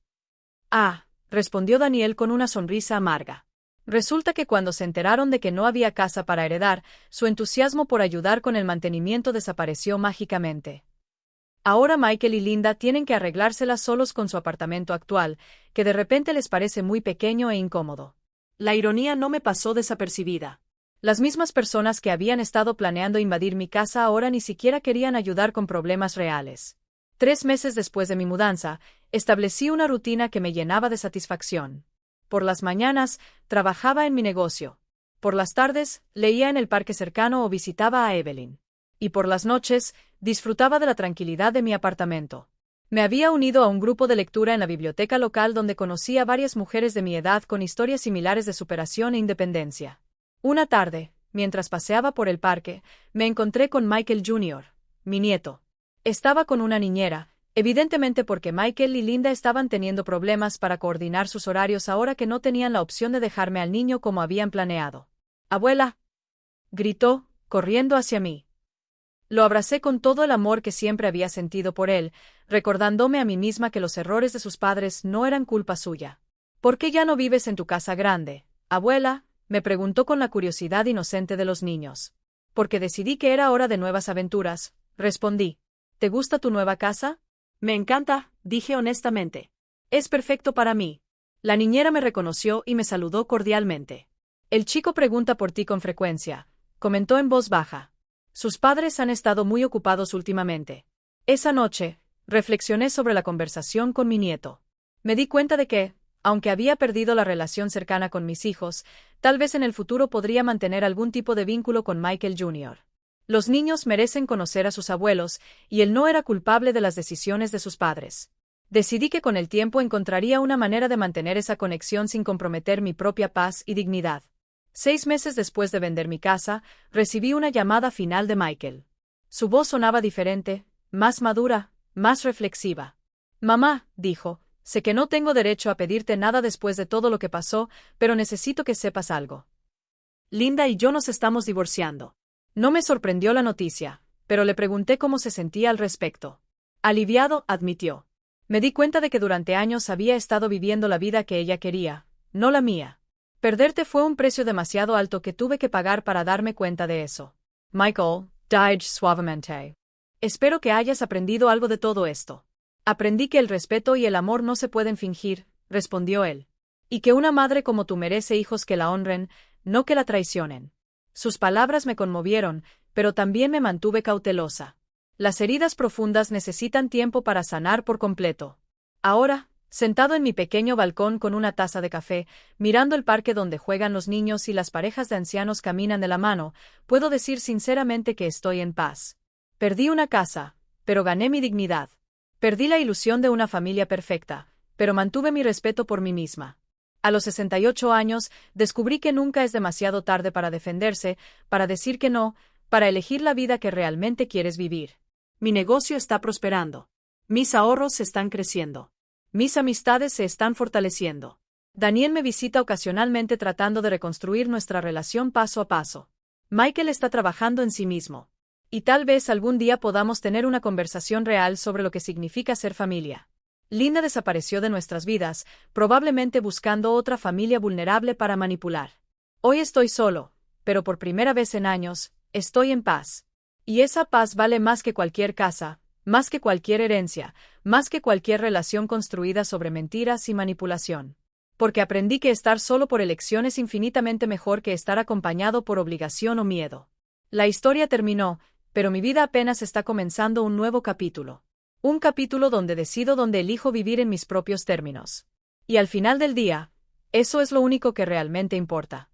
Respondió Daniel con una sonrisa amarga. Resulta que cuando se enteraron de que no había casa para heredar, su entusiasmo por ayudar con el mantenimiento desapareció mágicamente. Ahora Michael y Linda tienen que arreglárselas solos con su apartamento actual, que de repente les parece muy pequeño e incómodo. La ironía no me pasó desapercibida. Las mismas personas que habían estado planeando invadir mi casa ahora ni siquiera querían ayudar con problemas reales. 3 meses después de mi mudanza, establecí una rutina que me llenaba de satisfacción. Por las mañanas, trabajaba en mi negocio. Por las tardes, leía en el parque cercano o visitaba a Evelyn. Y por las noches, disfrutaba de la tranquilidad de mi apartamento. Me había unido a un grupo de lectura en la biblioteca local donde conocí a varias mujeres de mi edad con historias similares de superación e independencia. Una tarde, mientras paseaba por el parque, me encontré con Michael Jr., mi nieto. Estaba con una niñera, evidentemente porque Michael y Linda estaban teniendo problemas para coordinar sus horarios ahora que no tenían la opción de dejarme al niño como habían planeado. «¡Abuela!», gritó, corriendo hacia mí. Lo abracé con todo el amor que siempre había sentido por él, recordándome a mí misma que los errores de sus padres no eran culpa suya. «¿Por qué ya no vives en tu casa grande, abuela?», me preguntó con la curiosidad inocente de los niños. «Porque decidí que era hora de nuevas aventuras», respondí. «¿Te gusta tu nueva casa?». «Me encanta», dije honestamente. «Es perfecto para mí». La niñera me reconoció y me saludó cordialmente. «El chico pregunta por ti con frecuencia», comentó en voz baja. «Sus padres han estado muy ocupados últimamente». Esa noche, Reflexioné sobre la conversación con mi nieto. Me di cuenta de que, aunque había perdido la relación cercana con mis hijos, tal vez en el futuro podría mantener algún tipo de vínculo con Michael Jr. Los niños merecen conocer a sus abuelos, y él no era culpable de las decisiones de sus padres. Decidí que con el tiempo encontraría una manera de mantener esa conexión sin comprometer mi propia paz y dignidad. 6 meses después de vender mi casa, recibí una llamada final de Michael. Su voz sonaba diferente, más madura, más reflexiva. Mamá, dijo, sé que no tengo derecho a pedirte nada después de todo lo que pasó, pero necesito que sepas algo. Linda y yo nos estamos divorciando. No me sorprendió la noticia, pero le pregunté cómo se sentía al respecto. Aliviado, admitió. Me di cuenta de que durante años había estado viviendo la vida que ella quería, no la mía. Perderte fue un precio demasiado alto que tuve que pagar para darme cuenta de eso. Michael, dijo suavemente. Espero que hayas aprendido algo de todo esto. Aprendí que el respeto y el amor no se pueden fingir, respondió él. Y que una madre como tú merece hijos que la honren, no que la traicionen. Sus palabras me conmovieron, pero también me mantuve cautelosa. Las heridas profundas necesitan tiempo para sanar por completo. Ahora, sentado en mi pequeño balcón con una taza de café, mirando el parque donde juegan los niños y las parejas de ancianos caminan de la mano, puedo decir sinceramente que estoy en paz. Perdí una casa, pero gané mi dignidad. Perdí la ilusión de una familia perfecta, pero mantuve mi respeto por mí misma. A los 68 años, descubrí que nunca es demasiado tarde para defenderse, para decir que no, para elegir la vida que realmente quieres vivir. Mi negocio está prosperando. Mis ahorros están creciendo. Mis amistades se están fortaleciendo. Daniel me visita ocasionalmente tratando de reconstruir nuestra relación paso a paso. Michael está trabajando en sí mismo. Y tal vez algún día podamos tener una conversación real sobre lo que significa ser familia. Linda desapareció de nuestras vidas, probablemente buscando otra familia vulnerable para manipular. Hoy estoy solo, pero por primera vez en años, estoy en paz. Y esa paz vale más que cualquier casa, más que cualquier herencia, más que cualquier relación construida sobre mentiras y manipulación. Porque aprendí que estar solo por elección es infinitamente mejor que estar acompañado por obligación o miedo. La historia terminó, pero mi vida apenas está comenzando un nuevo capítulo. Un capítulo donde decido dónde elijo vivir en mis propios términos. Y al final del día, eso es lo único que realmente importa.